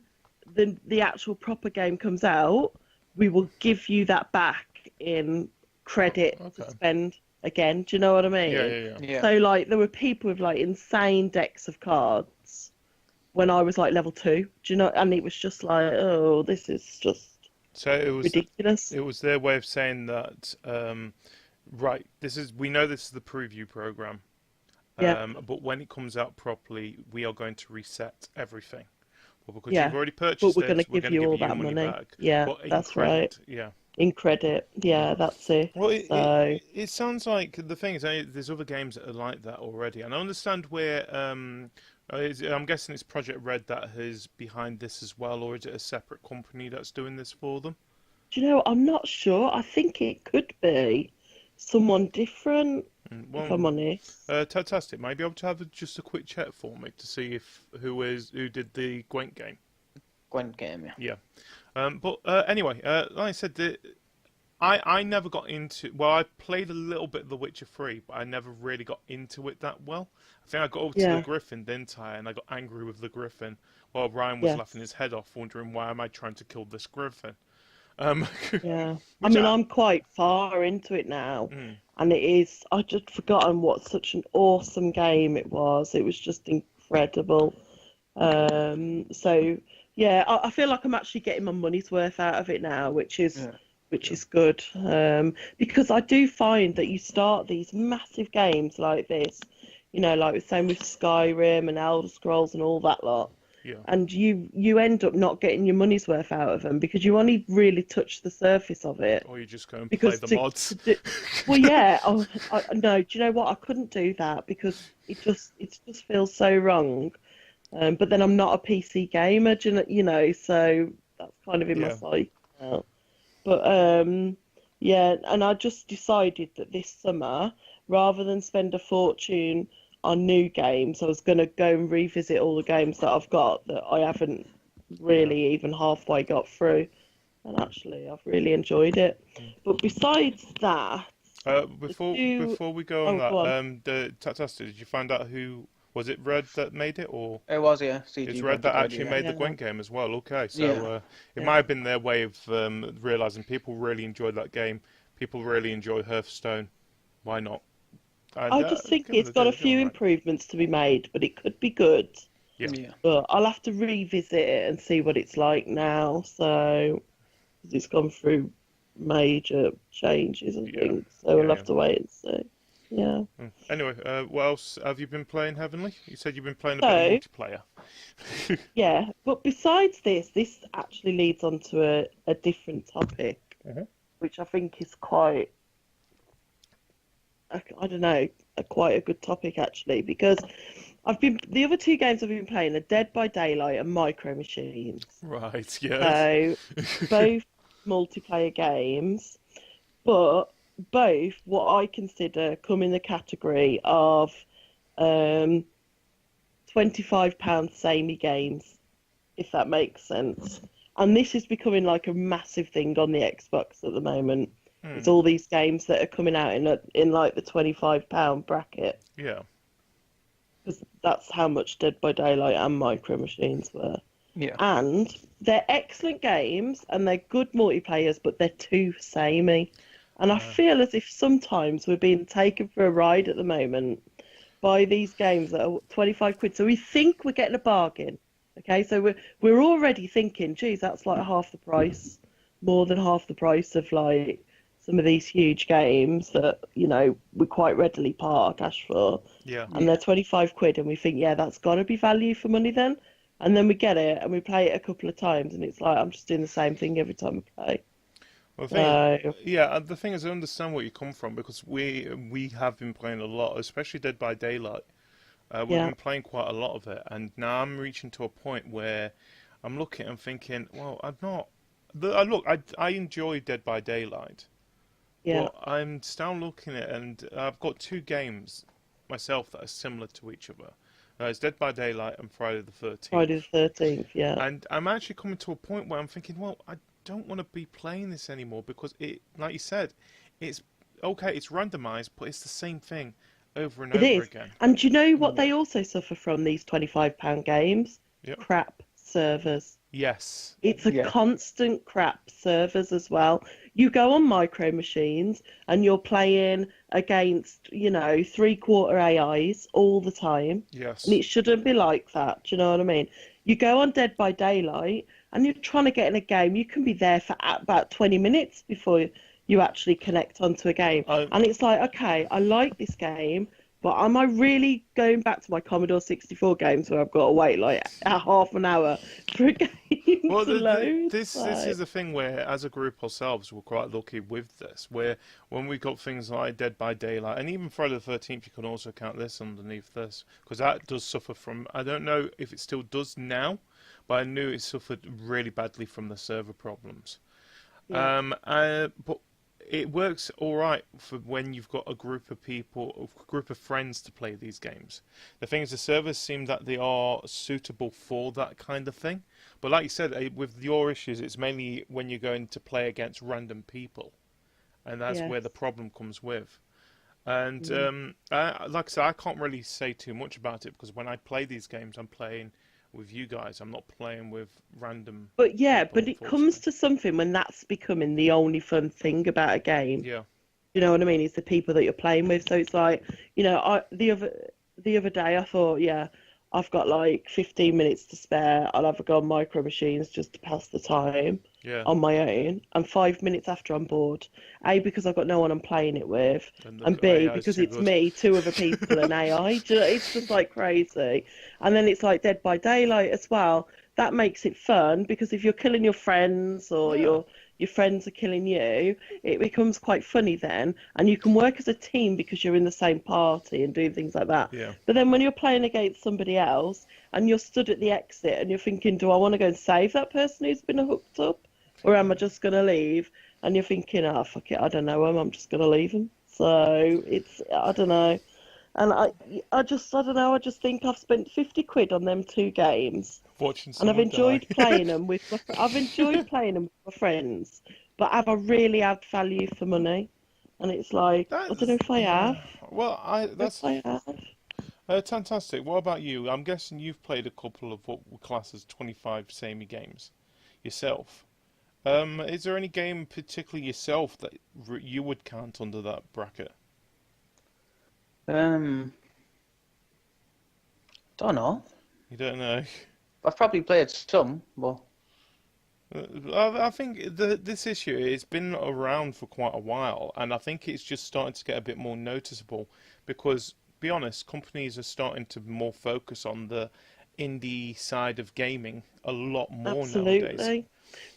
the actual proper game comes out, we will give you that back in credit to spend again. Do you know what I mean? Yeah. So like there were people with like insane decks of cards when I was like level 2. Do you know? And it was just like, oh, this is just ridiculous. It was their way of saying that. Right, we know this is the preview program. But when it comes out properly, we are going to reset everything. Well, because you've already purchased but we're going to we're give going to you all give you that money money. back. Yeah, But in that's credit, right. Yeah. In credit, that's it. Well, so... it sounds like the thing is, there's other games that are like that already, and I understand where. I'm guessing it's Project Red that is behind this as well, or is it a separate company that's doing this for them? Do you know? I'm not sure. I think it could be someone different. Well, if I'm honest. Tattastic, might be able to have just a quick check for me to see who did the Gwent game. Gwent game, yeah. But anyway, like I said, I never got into. Well, I played a little bit of The Witcher 3, but I never really got into it that well. I think I got over to the Griffin, didn't I? And I got angry with the Griffin while Ryan was laughing his head off, wondering why am I trying to kill this Griffin. Yeah, I mean, I'm quite far into it now, and it is. I just forgotten what such an awesome game it was. It was just incredible. So yeah, I feel like I'm actually getting my money's worth out of it now, which is good. Because I do find that you start these massive games like this, like the same with Skyrim and Elder Scrolls and all that lot. Yeah. And you end up not getting your money's worth out of them because you only really touch the surface of it. Or you just go and play the mods. Well, yeah. No, do you know what? I couldn't do that because it just feels so wrong. But then I'm not a PC gamer, so that's kind of in my psyche now. But and I just decided that this summer, rather than spend a fortune on new games, I was going to go and revisit all the games that I've got that I haven't really even halfway got through. And actually, I've really enjoyed it. But besides that... Before we go on the Tattastic, did you find out who... Was it Red that made it, or... It was, yeah. CTG It's Red that actually made the Gwent game as well. Okay, so it might have been their way of realising people really enjoyed that game. People really enjoy Hearthstone. Why not? I just think it's got a few improvements to be made, but it could be good. Yeah. But I'll have to revisit it and see what it's like now. So it's gone through major changes and things, so we'll have to wait and see. Yeah. Anyway, what else have you been playing, Heavenly? You said you've been playing a bit of multiplayer. Yeah, but besides this actually leads on to a different topic, which I think is quite... I don't know, quite a good topic actually, because the other two games I've been playing are Dead by Daylight and Micro Machines. Right, yes. So both multiplayer games, but both what I consider come in the category of £25 samey games, if that makes sense. And this is becoming like a massive thing on the Xbox at the moment. It's all these games that are coming out in like the £25 bracket. Yeah. Because that's how much Dead by Daylight and Micro Machines were. Yeah. And they're excellent games and they're good multiplayers, but they're too samey. And I feel as if sometimes we're being taken for a ride at the moment by these games that are 25 quid. So we think we're getting a bargain. Okay, so we're already thinking, geez, that's like half the price, more than half the price of like some of these huge games that, you know, we quite readily part our cash for. Yeah. And they're 25 quid and we think, yeah, that's got to be value for money then. And then we get it and we play it a couple of times and it's like, I'm just doing the same thing every time I play. Well, the thing is, I understand where you come from because we have been playing a lot, especially Dead by Daylight. We've been playing quite a lot of it, and now I'm reaching to a point where I'm looking and thinking, well, I'm not. I enjoy Dead by Daylight, but I'm still looking at it, and I've got two games myself that are similar to each other. It's Dead by Daylight and Friday the 13th. Friday the 13th, yeah. And I'm actually coming to a point where I'm thinking, well, I don't want to be playing this anymore because it, like you said, it's okay, it's randomized, but it's the same thing over and over again. And do you know what they also suffer from, these £25 games? Yep. Crap servers. Yes. It's a constant crap servers as well. You go on Micro Machines and you're playing against, you know, 3/4 AIs all the time. Yes. And it shouldn't be like that. Do you know what I mean? You go on Dead by Daylight and you're trying to get in a game. You can be there for about 20 minutes before you actually connect onto a game. And it's like, okay, I like this game, but am I really going back to my Commodore 64 games where I've got to wait like a half an hour for a game to load? This is the thing where, as a group ourselves, we're quite lucky with this, where when we got things like Dead by Daylight, and even Friday the 13th, you can also count this underneath this, because that does suffer from, I don't know if it still does now, but I knew it suffered really badly from the server problems. But it works all right for when you've got a group of people, a group of friends to play these games. The thing is, the servers seem that they are suitable for that kind of thing. But like you said, with your issues, it's mainly when you're going to play against random people, and that's where the problem comes with. And like I said, I can't really say too much about it because when I play these games, I'm playing with you guys. I'm not playing with random. But it comes to something when that's becoming the only fun thing about a game. Yeah. You know what I mean? It's the people that you're playing with. So it's like, you know, the other day I thought, yeah, I've got like 15 minutes to spare. I'll have a go on Micro Machines just to pass the time on my own. And 5 minutes after I'm bored. A, because I've got no one I'm playing it with. And B, because it's me, two other people, and AI. It's just like crazy. And then it's like Dead by Daylight as well. That makes it fun because if you're killing your friends or your friends are killing you, it becomes quite funny then. And you can work as a team because you're in the same party and do things like that. Yeah. But then when you're playing against somebody else and you're stood at the exit and you're thinking, do I want to go and save that person who's been hooked up? Or am I just going to leave? And you're thinking, oh, fuck it, I don't know him, I'm just going to leave him. So it's, I don't know. And I just think I've spent 50 quid on them two games. And I've enjoyed playing them with my friends, but have I really had value for money? And it's like, I don't know if I have. Well, that's fantastic. What about you? I'm guessing you've played a couple of what we class as 25 samey games yourself. Is there any game particularly yourself that you would count under that bracket? Don't know. You don't know? I've probably played some, but I think this issue it's been around for quite a while, and I think it's just starting to get a bit more noticeable because, be honest, companies are starting to more focus on the indie side of gaming a lot more nowadays.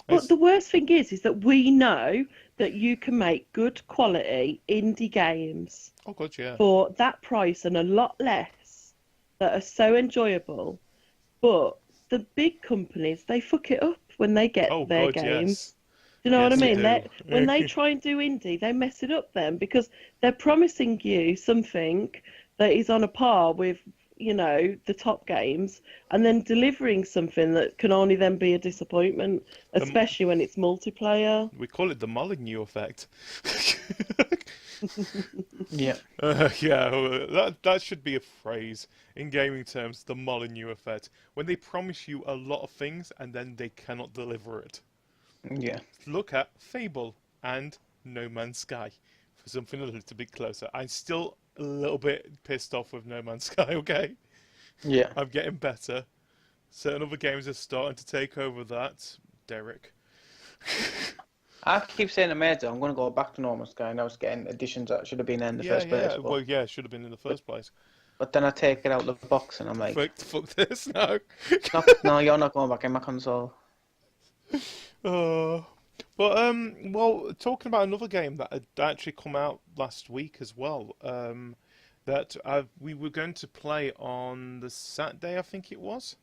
But the worst thing is that we know that you can make good quality indie games Oh god, yeah. for that price and a lot less that are so enjoyable. But the big companies, they fuck it up when they get Oh their god, games. yes. Do you know what I Yes, they mean? do. When they try and do indie, they mess it up then because they're promising you something that is on a par with, the top games, and then delivering something that can only then be a disappointment, The, especially when it's multiplayer. we call it the Molyneux effect. Yeah. Yeah, well, that should be a phrase in gaming terms, the Molyneux effect. When they promise you a lot of things and then they cannot deliver it. Yeah. Look at Fable and No Man's Sky for something a little bit closer. I'm still a little bit pissed off with No Man's Sky, okay? Yeah. I'm getting better. Certain other games are starting to take over that. Derek. I keep saying to Maids, I'm going to go back to No Man's Sky, and I was getting additions that should have been there in the first place. But, Well, yeah, it should have been in the first place. but then I take it out of the box, and I'm like, Fuck this, no. no, you're not going back in my console. Oh. Well, talking about another game that had actually come out last week as well, that we were going to play on the Saturday, I think it was,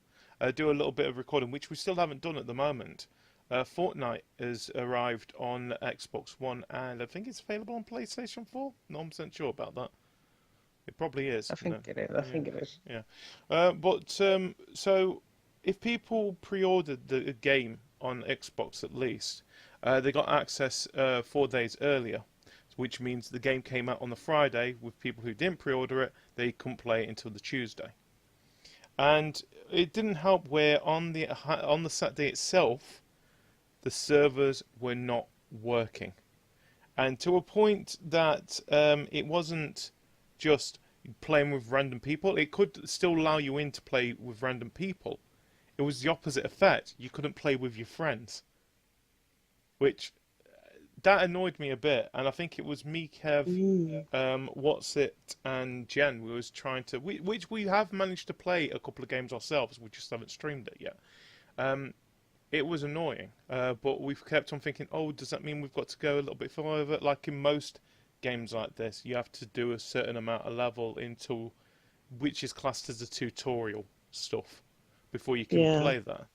do a little bit of recording, which we still haven't done at the moment. Fortnite has arrived on Xbox One, and I think it's available on PlayStation 4. Not 100% sure about that. It probably is. I think it is. I think it is. Yeah. So if people pre-ordered the game on Xbox at least, they got access 4 days earlier, which means the game came out on the Friday. With people who didn't pre-order it, they couldn't play it until the Tuesday. And it didn't help where on the Saturday itself, the servers were not working, and to a point that it wasn't just playing with random people. It could still allow you in to play with random people. It was the opposite effect. You couldn't play with your friends, which that annoyed me a bit. And I think it was me, Kev, What's It, and Jen. We was trying to, which we have managed to play a couple of games ourselves. We just haven't streamed it yet. It was annoying, but we've kept on thinking, oh, does that mean we've got to go a little bit further? Like in most games like this, you have to do a certain amount of level into, which is classed as a tutorial stuff, before you can play that.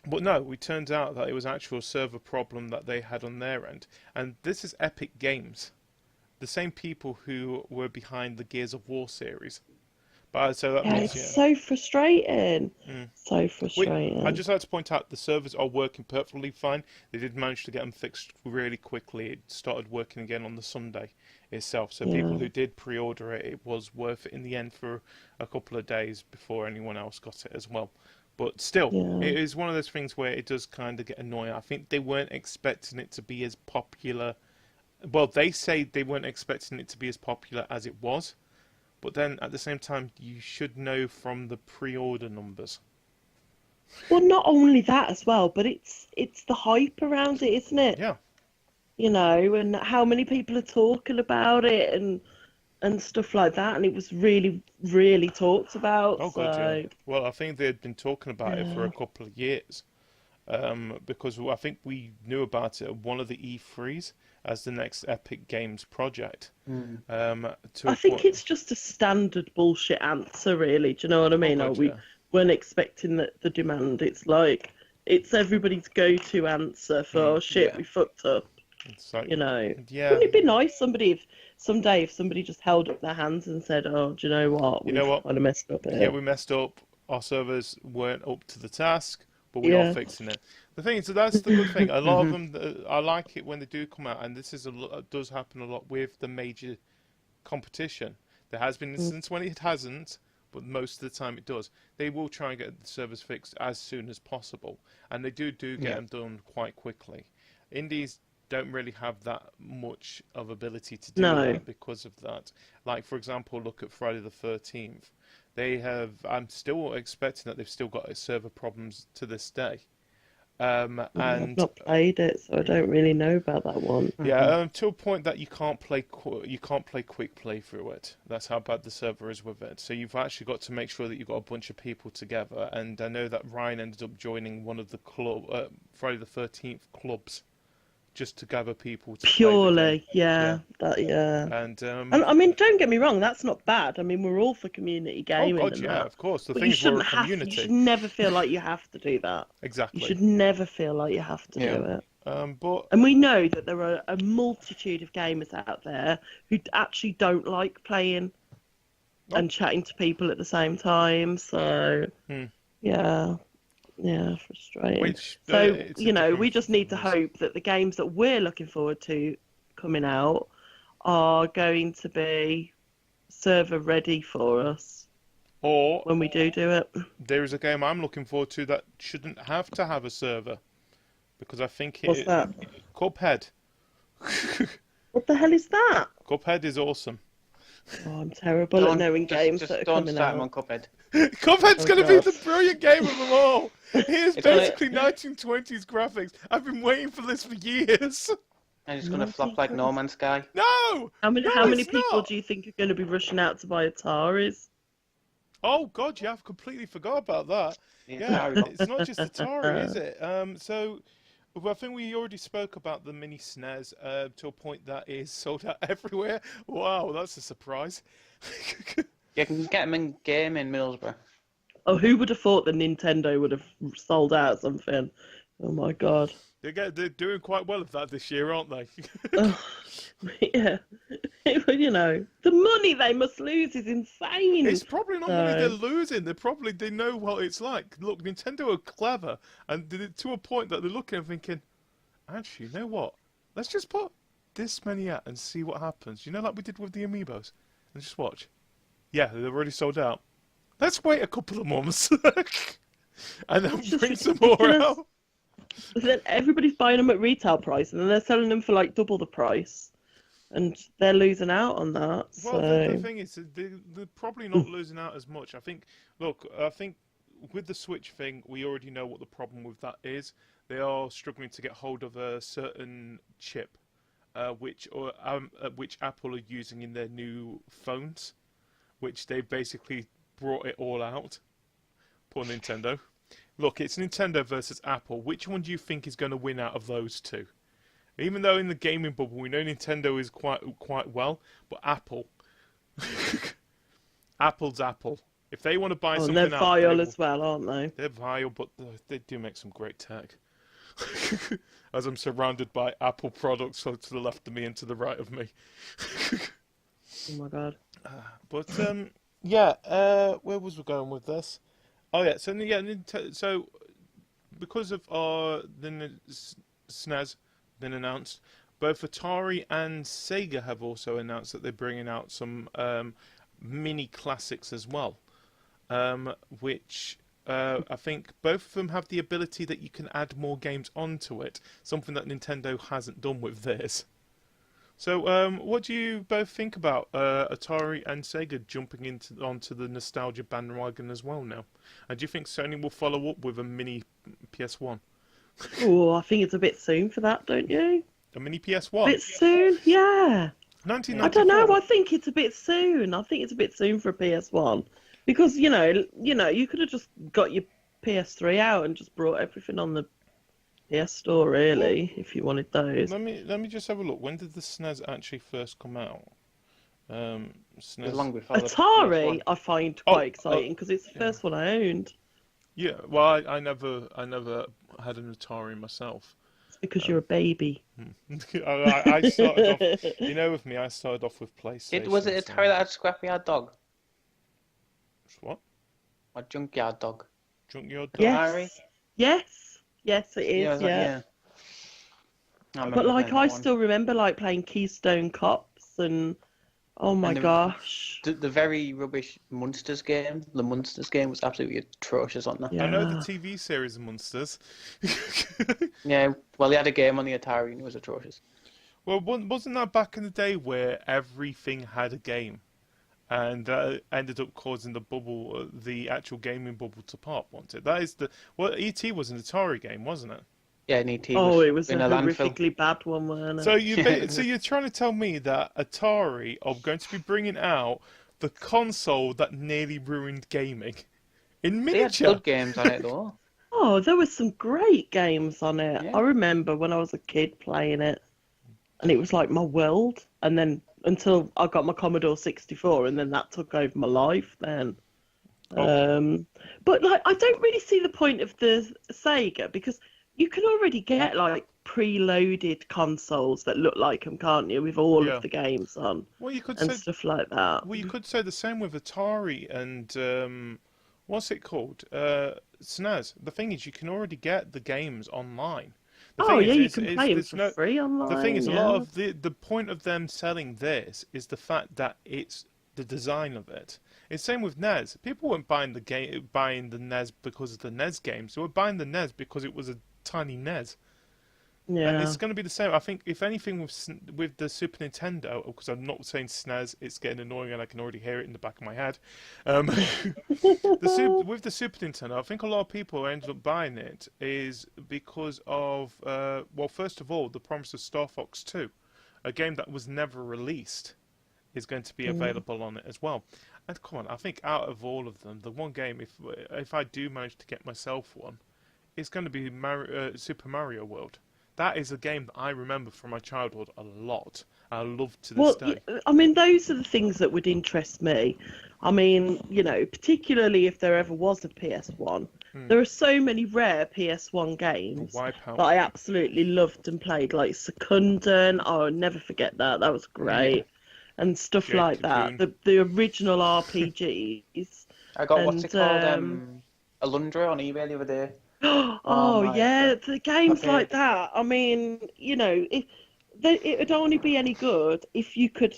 But no, it turns out that it was actually a server problem that they had on their end. And this is Epic Games, the same people who were behind the Gears of War series. But so that means, it's so frustrating. So frustrating. I just like to point out the servers are working perfectly fine. They did manage to get them fixed really quickly. It started working again on the Sunday itself. So people who did pre-order it, it was worth it in the end for a couple of days before anyone else got it as well. But still, it is one of those things where it does kind of get annoying. I think they weren't expecting it to be as popular. Well, they say they weren't expecting it to be as popular as it was. But then, at the same time, you should know from the pre-order numbers. Well, not only that as well, but it's the hype around it, isn't it? Yeah. And how many people are talking about it and stuff like that, and it was really, really talked about. Oh, God, yeah. Well, I think they had been talking about it for a couple of years. Because I think we knew about it at one of the E3s as the next Epic Games project. I think it's just a standard bullshit answer, really. Do you know what I mean? God, We weren't expecting the demand. It's like, it's everybody's go-to answer for, oh, shit, we fucked up. It's like, Wouldn't it be nice if somebody just held up their hands and said, oh, do you know what? We've kind of messed up here. Yeah, we messed up. Our servers weren't up to the task. But we are fixing it. The thing is, that's the good thing. A lot of them, I like it when they do come out, and this is does happen a lot with the major competition. There has been instances when it hasn't, but most of the time it does. They will try and get the servers fixed as soon as possible, and they do get them done quite quickly. Indies don't really have that much of ability to do that because of that. Like, for example, look at Friday the 13th. They have. I'm still expecting that they've still got server problems to this day. I've not played it, so I don't really know about that one. Yeah, to a point that you can't play quick play through it. That's how bad the server is with it. So you've actually got to make sure that you've got a bunch of people together. And I know that Ryan ended up joining one of the Friday the 13th clubs, just to gather people to Purely, play the game. yeah. And I mean, don't get me wrong, that's not bad. I mean, we're all for community gaming. oh god, and yeah, that. of course. The But thing you is, we're a shouldn't have. community. You should never feel like you have to do that. Exactly. You should never feel like you have to do it. But And we know that there are a multitude of gamers out there who actually don't like playing and chatting to people at the same time. So, yeah, frustrating. So, we just need to hope that the games that we're looking forward to coming out are going to be server ready for us. Or when we do it. There is a game I'm looking forward to that shouldn't have to have a server. Because I think What's that? Cuphead. What the hell is that? Cuphead is awesome. Oh, I'm terrible at knowing games that are coming out. Don't start on Cuphead. Cuphead's going to be the brilliant game of them all. Here's basically 1920s graphics. I've been waiting for this for years. And it's going to flop like No Man's Sky. No! How many people not. do you think are going to be rushing out to buy Ataris? Oh god, yeah, I've completely forgot about that. Yeah, it's not just Atari, is it? So I think we already spoke about the mini SNES to a point that is sold out everywhere. Wow, that's a surprise. You can get them in game in Middlesbrough. Oh, who would have thought that Nintendo would have sold out something? Oh my god. They're doing quite well of that this year, aren't they? Yeah. The money they must lose is insane. It's probably not money they're losing. They know what it's like. Look, Nintendo are clever, and to a point that they're looking and thinking, actually, you know what? Let's just put this many out and see what happens. Like we did with the Amiibos. And just watch. Yeah, they're already sold out. Let's wait a couple of months. And then bring some more out. Then everybody's buying them at retail price, and then they're selling them for like double the price. And they're losing out on that. Well, the thing is, they're probably not losing out as much. I think with the Switch thing, we already know what the problem with that is. They are struggling to get hold of a certain chip, which Apple are using in their new phones, which they basically brought it all out. Poor Nintendo. Look, it's Nintendo versus Apple. Which one do you think is going to win out of those two? Even though in the gaming bubble we know Nintendo is quite well, but Apple, Apple's Apple. If they want to buy something out, they're vile as well, aren't they? They're vile, but they do make some great tech. As I'm surrounded by Apple products to the left of me and to the right of me. Oh my god. But where was we going with this? Oh yeah, so because of the SNES been announced, both Atari and Sega have also announced that they're bringing out some mini classics as well, which I think both of them have the ability that you can add more games onto it, something that Nintendo hasn't done with this. So, what do you both think about Atari and Sega jumping onto the nostalgia bandwagon as well now? And do you think Sony will follow up with a mini PS1? Oh, I think it's a bit soon for that, don't you? A mini PS1? A bit soon, yeah. 1994. I don't know. I think it's a bit soon. I think it's a bit soon for a PS1 because you could have just got your PS3 out and just brought everything on the PS Store, really, if you wanted those. Let me just have a look. When did the SNES actually first come out? SNES. Long before Atari, I find quite exciting because it's the first one I owned. Yeah, well, I never had an Atari myself. It's because you're a baby. I started off, with me, I started off with PlayStation. Was it Atari that had Scrapyard Dog? What? Or Junkyard Dog? Junkyard Dog? Yes, it is. Yeah. But I still remember playing Keystone Cops and oh my gosh, the very rubbish Munsters game. The Munsters game was absolutely atrocious on that. Yeah. I know the TV series of Munsters. Yeah, well, they had a game on the Atari and it was atrocious. Well, wasn't that back in the day where everything had a game? and ended up causing the bubble, the actual gaming bubble to pop, wasn't it? That is ET was an Atari game, wasn't it? Yeah, and ET Oh, was it was a in a landfill. horrifically bad one, weren't So it? you're trying to tell me that Atari are going to be bringing out the console that nearly ruined gaming in They had miniature? good games on it though. Oh, there were some great games on it. Yeah. I remember when I was a kid playing it, and it was like my world. And then until I got my Commodore 64, and then that took over my life then. But like, I don't really see the point of the Sega, because you can already get like preloaded consoles that look like them, can't you, with all Yeah. of the games on Well, you could and say stuff like that. Well, you could say the same with Atari and what's it called? SNES. The thing is, you can already get the games online. The Oh thing yeah, is, you can play them there's for free online. The thing is, a yeah. lot of the point of them selling this is the fact that it's the design of it. It's same with NES. People weren't buying buying the NES because of the NES games. They were buying the NES because it was a tiny NES. And Yeah. it's going to be the same. I think, if anything, with the Super Nintendo, because I'm not saying SNES, it's getting annoying and I can already hear it in the back of my head. With the Super Nintendo, I think a lot of people ended up buying it is because of, well, first of all, the promise of Star Fox 2, a game that was never released, is going to be available on it as well. And come on, I think out of all of them, the one game, if I do manage to get myself one, it's going to be Super Mario World. That is a game that I remember from my childhood a lot. I love to this day. I mean, those are the things that would interest me. I mean, particularly if there ever was a PS1, there are so many rare PS1 games Wipeout. that I absolutely loved and played, like Secundum. Oh, I'll never forget that. That was great. Yeah. And stuff Jade like Cocoon. that. The original RPGs. I got what's it called? And, Alundra on eBay the other day. Oh, my yeah, God. the games Okay. like that. I mean, it would only be any good if you could,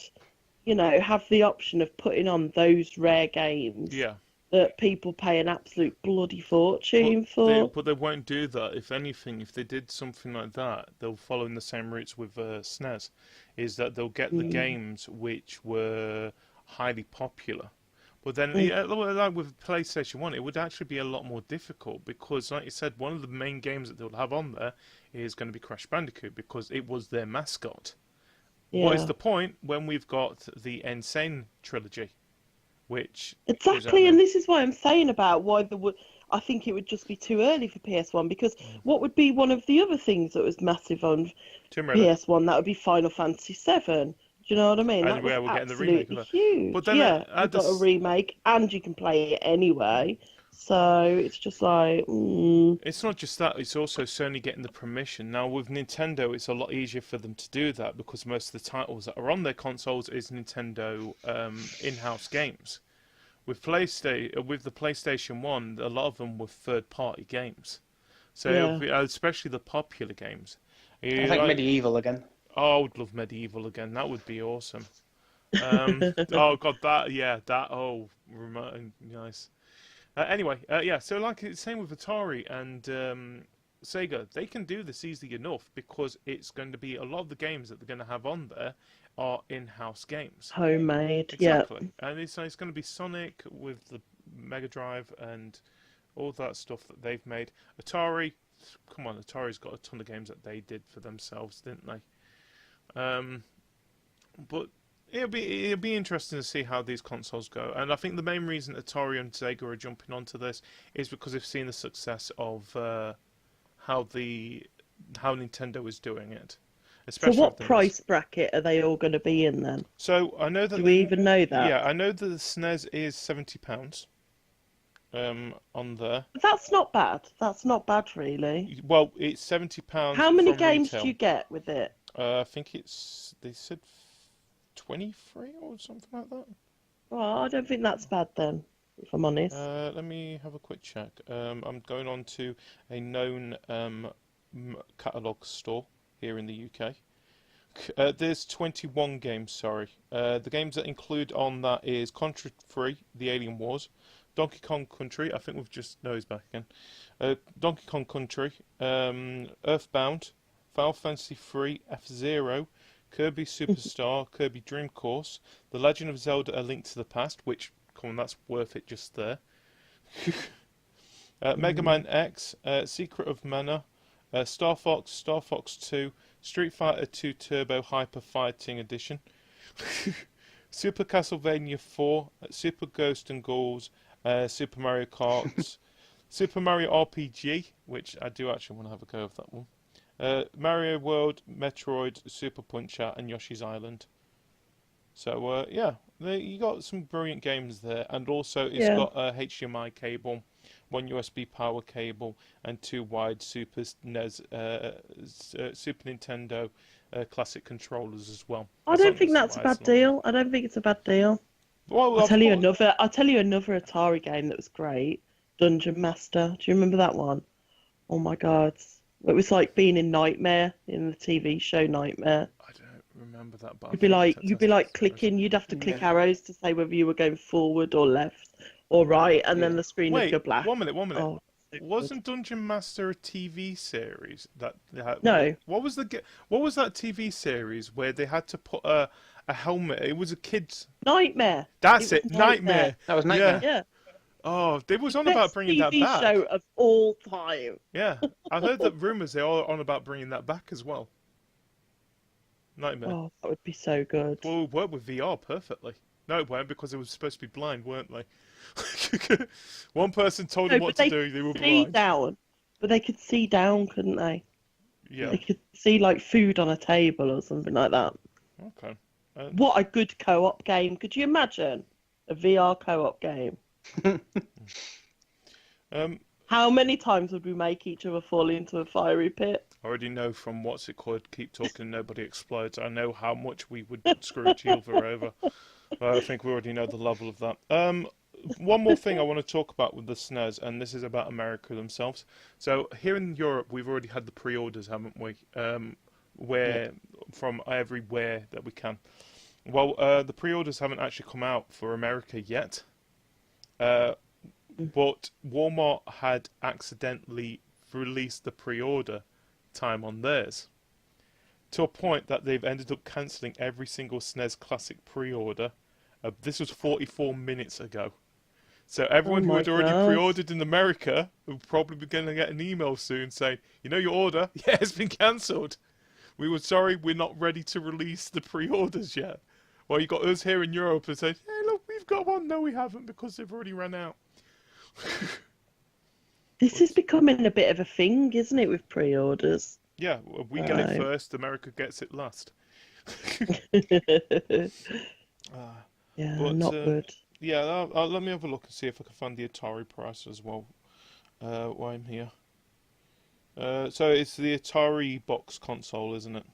have the option of putting on those rare games Yeah. that people pay an absolute bloody fortune for. But they won't do that. If anything, if they did something like that, they'll follow in the same routes with SNES, is that they'll get the games which were highly popular. But then, like with PlayStation 1, it would actually be a lot more difficult because, like you said, one of the main games that they'll have on there is going to be Crash Bandicoot because it was their mascot. Yeah. What is the point when we've got the Insane trilogy, which Exactly, and this is why I'm saying about why I think it would just be too early for PS1, because what would be one of the other things that was massive on Tomb Raider. PS1? That would be Final Fantasy VII. Do you know what I mean? And That was we're getting the remake absolutely of that. huge. But then you've got a remake, and you can play it anyway. So it's just like, It's not just that, it's also Sony getting the permission. Now, with Nintendo, it's a lot easier for them to do that because most of the titles that are on their consoles is Nintendo in-house games. With the PlayStation 1, a lot of them were third-party games. So, especially the popular games. I think Medieval again. Oh, I would love Medieval again. That would be awesome. Oh, God, nice. Anyway, so like it's same with Atari and Sega, they can do this easily enough because it's going to be a lot of the games that they're going to have on there are in-house games. homemade. Exactly. And it's going to be Sonic with the Mega Drive and all that stuff that they've made. Atari, come on, Atari's got a ton of games that they did for themselves, didn't they? But it'll be interesting to see how these consoles go. And I think the main reason Atari and Sega are jumping onto this is because they've seen the success of how Nintendo is doing it. So Especially what with the NES. price bracket are they all going to be in then? So I know that Do we even know that? Yeah, I know that the SNES is £70 on there. That's not bad. That's not bad, really. Well, it's £70. How many from games retail. do you get with it? I think they said 23 or something like that. Well, I don't think that's bad then, if I'm honest. Let me have a quick check. I'm going on to a known catalogue store here in the UK. There's 21 games, sorry. The games that include on that is Contra 3, The Alien Wars, Donkey Kong Country, I think we've just nosed back again. Donkey Kong Country, Earthbound, Final Fantasy 3, F-Zero, Kirby Superstar, Kirby Dream Course, The Legend of Zelda: A Link to the Past, which, come on, that's worth it just there. Mega Man X, Secret of Mana, Star Fox 2, Street Fighter 2 Turbo Hyper Fighting Edition, Super Castlevania 4, Super Ghost and Ghouls, Super Mario Kart, Super Mario RPG, which I do actually want to have a go of that one, Mario World, Metroid, Super Punch-Out, and Yoshi's Island. So, yeah, you got some brilliant games there, and also it's got a HDMI cable, one USB power cable, and 2 wide Super NES, Super Nintendo classic controllers as well. I don't think that's a bad deal. I don't think it's a bad deal. Well, I'll tell you another Atari game that was great. Dungeon Master. Do you remember that one? Oh my God. It was like being in Nightmare, in the TV show Nightmare. I don't remember that, but You'd be like clicking. You'd have to click arrows to say whether you were going forward or left or right, and then the screen would go black. One minute. Oh, Wasn't Dungeon Master a TV series that they had? No. What was that TV series where they had to put a helmet? It was a kid's Nightmare. That's it. Nightmare. That was Nightmare. Yeah. Oh, they was on about bringing that TV back. show of all time. Yeah, I heard that rumours they are on about bringing that back as well. Nightmare. Oh, that would be so good. Well, it would work with VR perfectly. No, it won't, because they were supposed to be blind, weren't they? One person told them what to do, they were blind. But they could see down, couldn't they? Yeah. They could see like food on a table or something like that. Okay. What a good co-op game. Could you imagine a VR co-op game? How many times would we make each other fall into a fiery pit? I already know from What's It Called, Keep Talking Nobody Explodes. I know how much we would screw each other over. I think we already know the level of that. One more thing I want to talk about with the SNES, and this is about America themselves. So here in Europe, we've already had the pre-orders, haven't we? From everywhere that we can. Well, the pre-orders haven't actually come out for America yet. But Walmart had accidentally released the pre-order time on theirs, to a point that they've ended up cancelling every single SNES Classic pre-order. This was 44 minutes ago. So everyone who had already pre-ordered in America will probably be going to get an email soon saying, you know, your order, yeah, it's been cancelled. We were sorry, we're not ready to release the pre-orders yet. Well, you got us here in Europe and said, hey, look, we've got one. No, we haven't, because they've already run out. This is becoming a bit of a thing, isn't it, with pre-orders? Yeah, we get it first, America gets it last. Not good. Yeah, let me have a look and see if I can find the Atari price as well while I'm here. So it's the Atari box console, isn't it?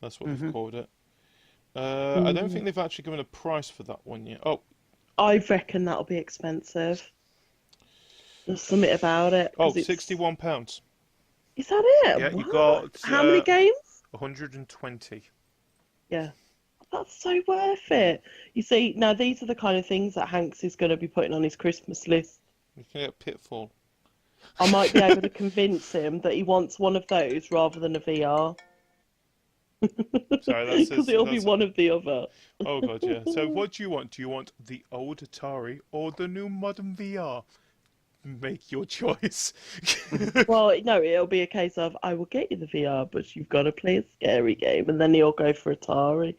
That's what they've called it. I don't think they've actually given a price for that one yet. Oh, I reckon that'll be expensive. There's something about it. Oh, £61. Is that it? Yeah, wow. you got... How many games? 120. Yeah. That's so worth it. You see, now these are the kind of things that Hanks is going to be putting on his Christmas list. You can get Pitfall. I might be able to convince him that he wants one of those rather than a VR. Sorry, that's... Because it'll be one of the other. Oh, God, yeah. So what do you want? Do you want the old Atari or the new modern VR? Make your choice. Well, no, it'll be a case of, I will get you the VR, but you've got to play a scary game, and then he'll go for Atari.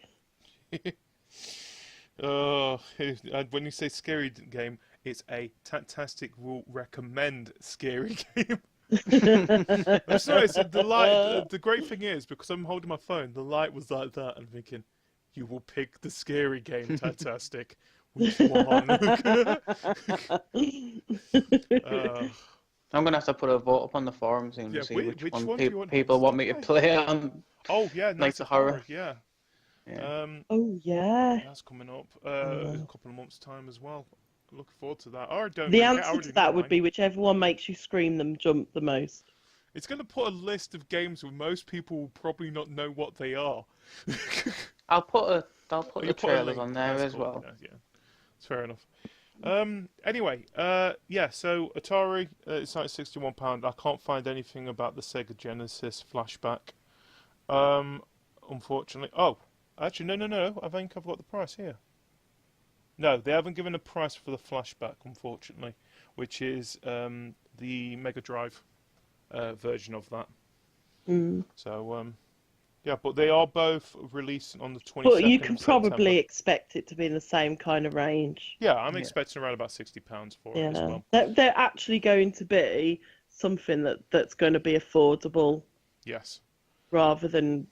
When you say scary game, it's a Tattastic will recommend scary game. I'm sorry, so the great thing is, because I'm holding my phone, the light was like that, and thinking, you will pick the scary game, Tattastic. Which one? I'm gonna have to put a vote up on the forums and see which one people want me to play on. Oh yeah, Nights of Horror. Yeah. Oh yeah. That's coming up a couple of months' time as well. Looking forward to that. The answer to that would be whichever one makes you scream and jump the most. It's going to put a list of games where most people will probably not know what they are. I'll put the trailers on there as well. Yeah. It's fair enough. Anyway, so Atari, it's like £61. I can't find anything about the Sega Genesis flashback. unfortunately. Oh, actually, no. I think I've got the price here. No, they haven't given a price for the flashback, unfortunately, which is the Mega Drive version of that. Mm. So, yeah, but they are both releasing on the 22nd But you can of September. probably expect it to be in the same kind of range. Yeah, I'm expecting around about £60 for it as well. They're actually going to be something that's going to be affordable. Yes. Rather than,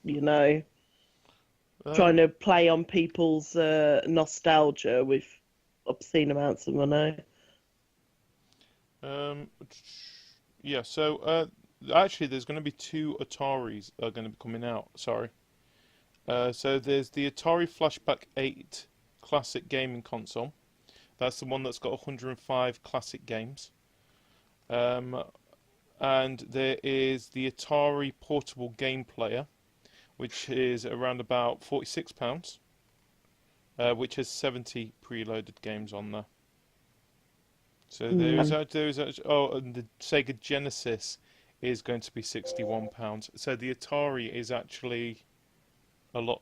trying to play on people's nostalgia with obscene amounts of money. Yeah, so actually there's going to be 2 Ataris that are going to be coming out, sorry. So there's the Atari Flashback 8 Classic Gaming Console. That's the one that's got 105 classic games. And there is the Atari Portable Game Player, which is around about £46, which has 70 preloaded games on there. So and the Sega Genesis is going to be £61. So the Atari is actually so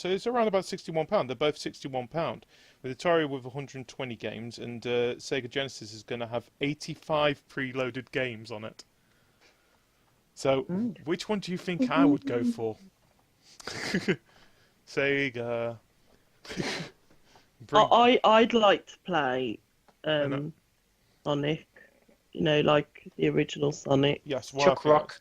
it's around about £61. They're both £61. With Atari with 120 games, and Sega Genesis is going to have 85 preloaded games on it. So, which one do you think I would go for? Sega. I'd like to play Sonic. Like the original Sonic. Yes, Chuck Rock.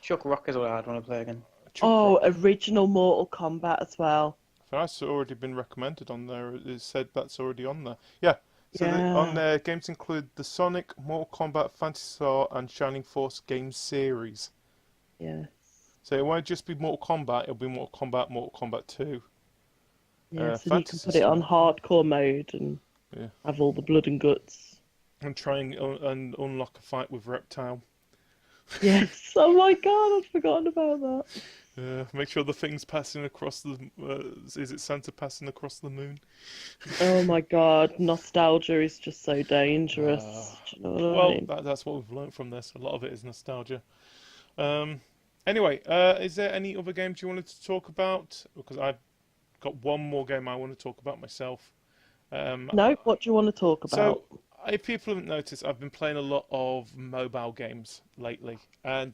Chuck Rock is what I'd want to play again. Rock. Original Mortal Kombat as well. That's already been recommended on there. It said that's already on there. Yeah. So on there, games include the Sonic, Mortal Kombat, Phantasy Star, and Shining Force game series. Yes. So it won't just be Mortal Kombat, it'll be Mortal Kombat 2. Yeah, so you can put it on hardcore mode and have all the blood and guts. And try and unlock a fight with Reptile. Yes. Oh my god, I'd forgotten about that. Make sure the thing's passing across the... is it Santa passing across the moon? Oh my god, nostalgia is just so dangerous. Do you know what I mean? That's what we've learned from this. A lot of it is nostalgia. Anyway, is there any other games you wanted to talk about? Because I've got one more game I want to talk about myself. No, what do you want to talk about? So, if people haven't noticed, I've been playing a lot of mobile games lately. And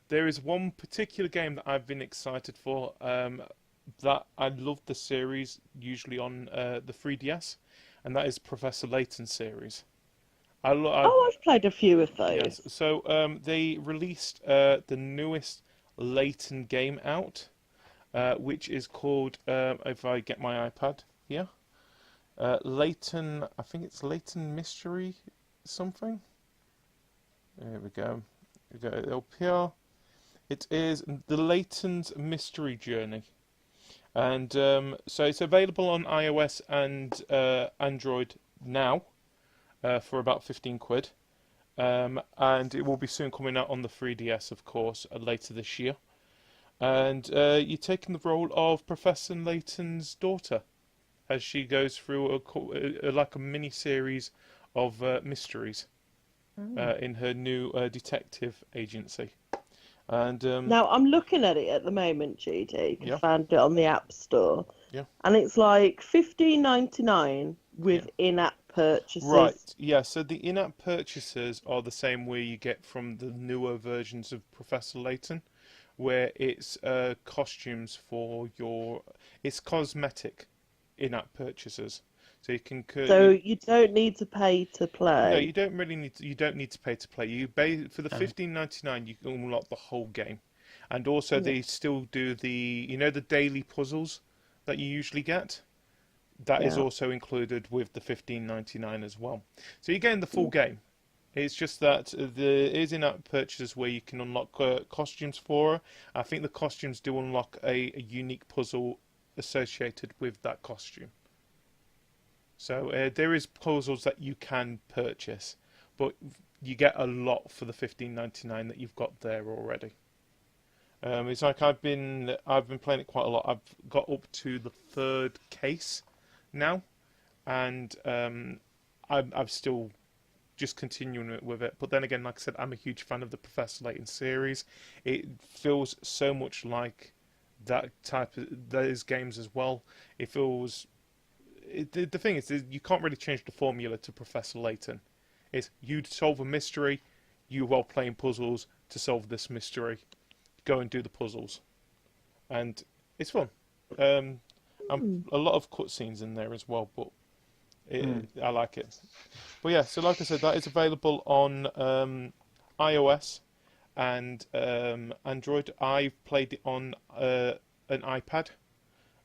there is one particular game that I've been excited for. That I love the series, usually on the 3DS. And that is Professor Layton's series. I've played a few of those. Yes. So they released the newest Layton game out, which is called, if I get my iPad here, Layton, I think it's Layton Mystery something. There we go. Up here. It is the Layton's Mystery Journey. And so it's available on iOS and Android now. For about 15 quid. And it will be soon coming out on the 3DS, of course, later this year. And you're taking the role of Professor Layton's daughter as she goes through like a mini-series of mysteries in her new detective agency. And now, I'm looking at it at the moment, GD, because Yeah. I found it on the App Store. Yeah. And it's like $15.99 with in-app purchases. Right, yeah, so the in-app purchases are the same way you get from the newer versions of Professor Layton, where it's costumes for it's cosmetic in-app purchases. So you can... So you don't need to pay to play? No, you don't really need to, you don't need to pay to play. For the $15.99 you can unlock the whole game. And also they still do the daily puzzles that you usually get? That is also included with the $15.99 as well. So you're getting the full game. It's just that there is in-app purchases where you can unlock costumes for her. I think the costumes do unlock a unique puzzle associated with that costume. So there is puzzles that you can purchase, but you get a lot for the $15.99 that you've got there already. It's like I've been playing it quite a lot. I've got up to the 3rd case now, and I've still just continuing it with it. But then again, like I said, I'm a huge fan of the Professor Layton series. It feels so much like that type of those games as well. It feels. The thing is, you can't really change the formula to Professor Layton. It's you solve a mystery, you are playing puzzles to solve this mystery. Go and do the puzzles, and it's fun. A lot of cutscenes in there as well, but I like it. But yeah, so like I said, that is available on iOS and Android. I've played it on an iPad,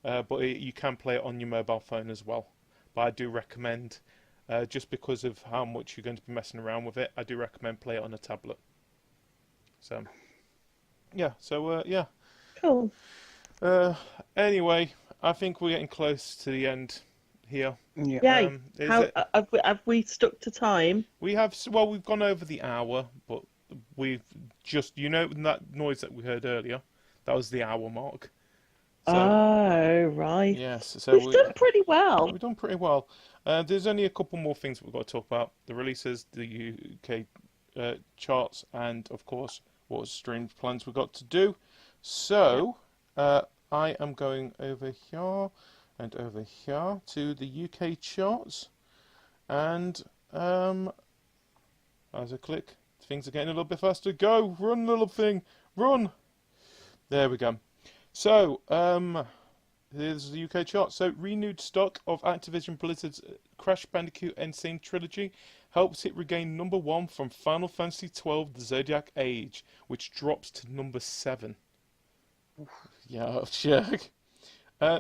but you can play it on your mobile phone as well. But I do recommend, just because of how much you're going to be messing around with it, I do recommend play it on a tablet. So, yeah. So, yeah. Cool. Anyway, I think we're getting close to the end here. Yeah. Have we stuck to time? We have. Well, we've gone over the hour, but we've just, that noise that we heard earlier, that was the hour mark. So, oh, right. Yes. So we've done pretty well. We've done pretty well. There's only a couple more things we've got to talk about: the releases, the UK charts, and of course, what stream plans we've got to do. So, I am going over here and over here to the UK charts, and as I click, things are getting a little bit faster. Go, run, little thing, run. There we go. So, here's the UK chart. So, renewed stock of Activision Blizzard's Crash Bandicoot Insane Trilogy helps it regain number 1 from Final Fantasy XII: The Zodiac Age, which drops to number 7. Yeah, check.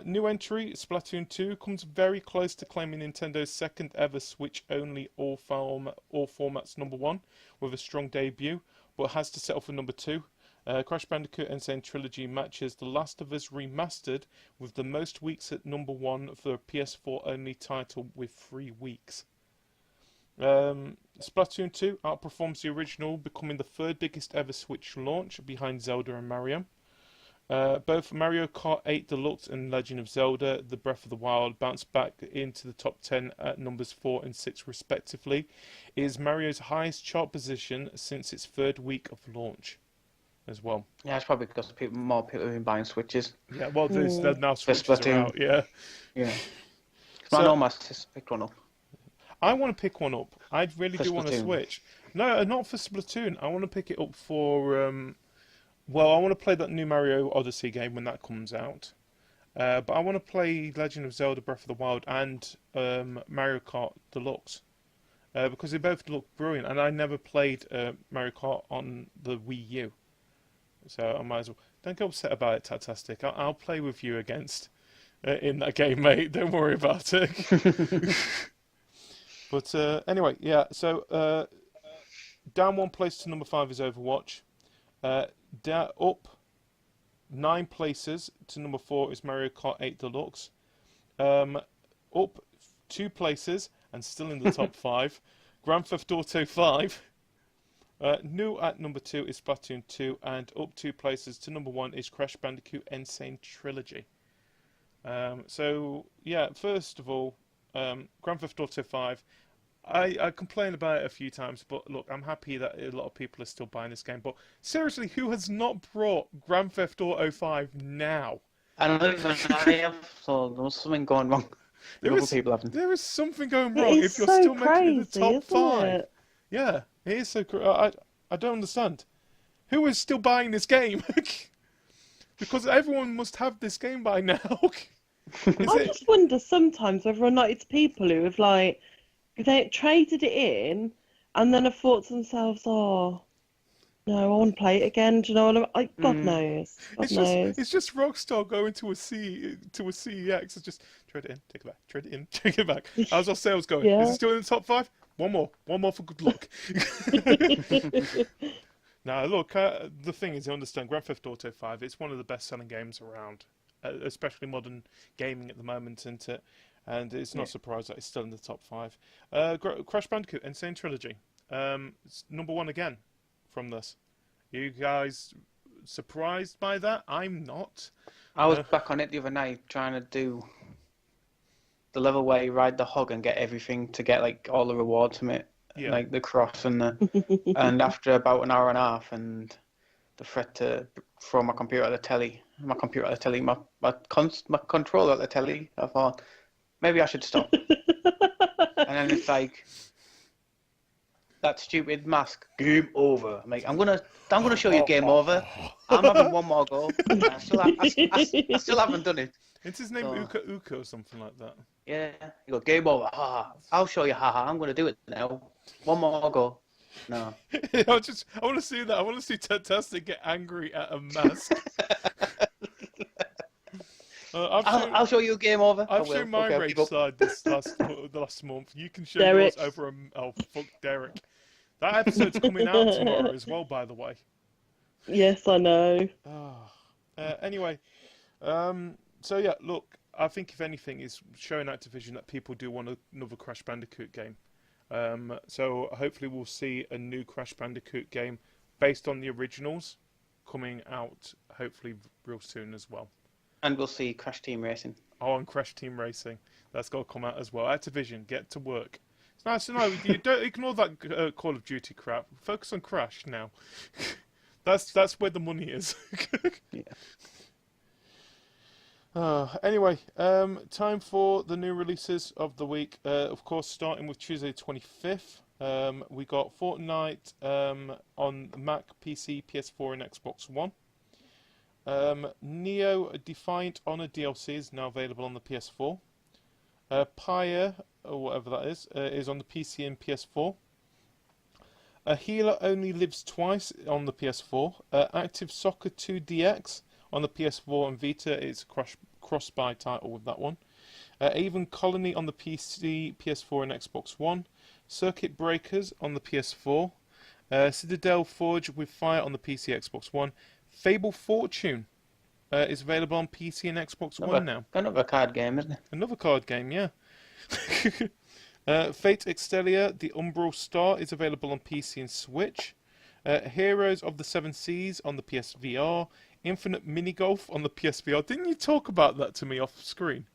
New entry, Splatoon 2, comes very close to claiming Nintendo's second ever Switch-only all formats number 1, with a strong debut, but has to settle for number 2. Crash Bandicoot Insane Trilogy matches The Last of Us Remastered with the most weeks at number 1 for a PS4-only title with 3 weeks. Splatoon 2 outperforms the original, becoming the third biggest ever Switch launch behind Zelda and Mario. Both Mario Kart 8 Deluxe and Legend of Zelda: The Breath of the Wild bounced back into the top 10 at numbers 4 and 6 respectively. It is Mario's highest chart position since its third week of launch as well. Yeah, it's probably because more people have been buying Switches. Yeah, well, there's now Switches are out, yeah. Yeah. I know my sister picked one up. I want to pick one up. I really do want to Splatoon. Switch. No, not for Splatoon. I want to pick it up for... Well, I want to play that new Mario Odyssey game when that comes out. But I want to play Legend of Zelda Breath of the Wild and Mario Kart Deluxe. Because they both look brilliant. And I never played Mario Kart on the Wii U. So I might as well... Don't get upset about it, Tattastic. I'll play with you against in that game, mate. Don't worry about it. But anyway, yeah. So down 1 place to number 5 is Overwatch. Up 9 places to number 4 is Mario Kart 8 Deluxe. Up 2 places and still in the top 5, Grand Theft Auto 5. New at number 2 is Splatoon 2, and up 2 places to number 1 is Crash Bandicoot Insane Trilogy. So yeah, first of all, Grand Theft Auto 5. I complained about it a few times, but look, I'm happy that a lot of people are still buying this game. But seriously, who has not brought Grand Theft Auto 5 now? I don't even I have, so there was something going wrong. There is something going wrong if you're so still making it the top isn't 5. it? Yeah, it is so crazy. I don't understand. Who is still buying this game? Because everyone must have this game by now. I just wonder sometimes whether or not it's people who have they traded it in and then have thought to themselves, oh, no, I want to play it again. Do you know what I mean? God knows. God knows. It's just Rockstar going to a CEX and just trade it in, take it back, trade it in, take it back. How's our sales going? Yeah. Is it still in the top 5? One more for good luck. Now, look, the thing is, you understand, Grand Theft Auto 5, it's one of the best-selling games around, especially modern gaming at the moment, isn't it? And it's not surprised that it's still in the top 5. Crash Bandicoot Insane Trilogy. It's number 1 again from this. You guys surprised by that? I'm not. I was back on it the other night trying to do the level where you ride the hog and get everything to get all the rewards from it. Yeah. like the cross and and after about an hour and a half, and the threat to throw my computer at the telly, my controller at the telly, I thought maybe I should stop. And then it's like that stupid mask. Game over. I'm like, I'm gonna show you game over. I'm having one more go. I still haven't done it. It's his name, Uka Uka or something like that. Yeah, you go game over. Ha! I'll show you. Ha! I'm gonna do it now. One more go. No. I want to see that. I want to see Tattastic get angry at a mask. I'll show you a game over. I've shown my rage side the last month. You can show Derek. yours over oh, fuck Derek. That episode's coming out tomorrow as well, by the way. Yes, I know. Anyway, so yeah, look, I think if anything, it's showing Activision that people do want another Crash Bandicoot game. So hopefully we'll see a new Crash Bandicoot game based on the originals coming out hopefully real soon as well. And we'll see Crash Team Racing. Oh, and Crash Team Racing. That's got to come out as well. Activision, get to work. It's nice to know. You don't ignore that Call of Duty crap. Focus on Crash now. That's where the money is. Yeah. Anyway, time for the new releases of the week. Of course, starting with Tuesday 25th. We got Fortnite on Mac, PC, PS4, and Xbox One. Neo Defiant Honor DLC is now available on the PS4. Pyre, or whatever that is on the PC and PS4. A Healer Only Lives Twice on the PS4. Active Soccer 2 DX on the PS4 and Vita. It's a cross-buy title with that one. Avon Colony on the PC, PS4 and Xbox One. Circuit Breakers on the PS4. Citadel Forge with Fire on the PC, Xbox One. Fable Fortune is available on PC and Xbox One now. Another card game, isn't it? Another card game, yeah. Fate Extelia, The Umbral Star is available on PC and Switch. Heroes of the Seven Seas on the PSVR. Infinite Mini Golf on the PSVR. Didn't you talk about that to me off screen?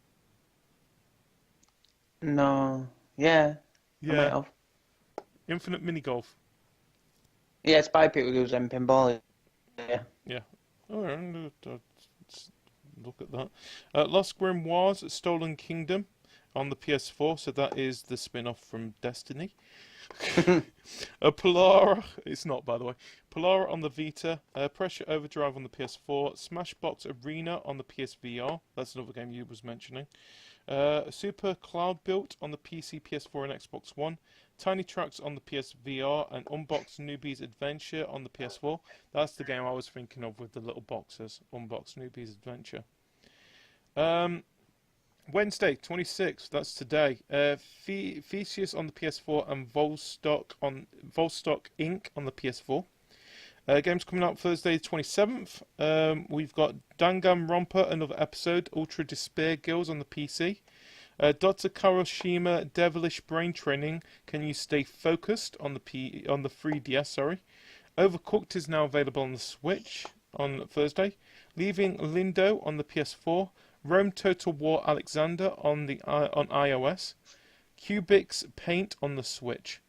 No. Yeah. I might have. Infinite Mini Golf. Yeah, it's by people who's in pinball. Yeah. Yeah. All right, let's look at that. Lost Grimoires, Stolen Kingdom on the PS4, so that is the spin-off from Destiny. Polara, it's not, by the way. Polara on the Vita. Pressure Overdrive on the PS4. Smashbox Arena on the PSVR. That's another game you was mentioning. Super Cloud Built on the PC, PS4, and Xbox One. Tiny Tracks on the PSVR, and Unbox Newbie's Adventure on the PS4. That's the game I was thinking of with the little boxes. Unbox Newbie's Adventure. Wednesday, 26th, that's today. Theseus on the PS4 and Volstock Inc. on the PS4. Games coming out Thursday, 27th. We've got Danganronpa, another episode. Ultra Despair Girls on the PC. Dr. Karoshima Devilish Brain Training. Can you stay focused on the 3DS? Sorry. Overcooked is now available on the Switch on Thursday. Leaving Lindo on the PS4. Rome Total War Alexander on iOS. Cubix Paint on the Switch.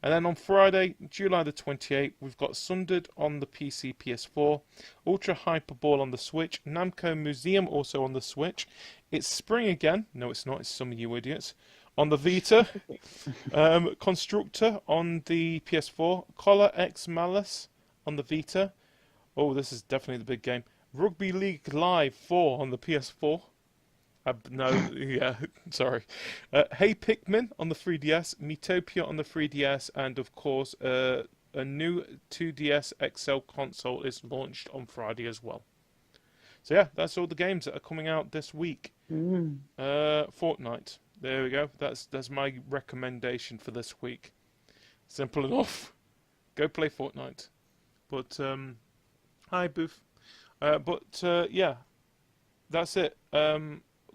And then on Friday, July the 28th, we've got Sundered on the PC, PS4, Ultra Hyperball on the Switch, Namco Museum also on the Switch. It's spring again. No, it's not. It's some of you idiots. On the Vita. Constructor on the PS4. Collar X Malice on the Vita. Oh, this is definitely the big game. Rugby League Live 4 on the PS4. Sorry. Hey Pikmin on the 3DS, Miitopia on the 3DS, and of course, a new 2DS XL console is launched on Friday as well. So yeah, that's all the games that are coming out this week. Fortnite. There we go. That's my recommendation for this week. Simple enough. Go play Fortnite. But hi Booth. Yeah, that's it.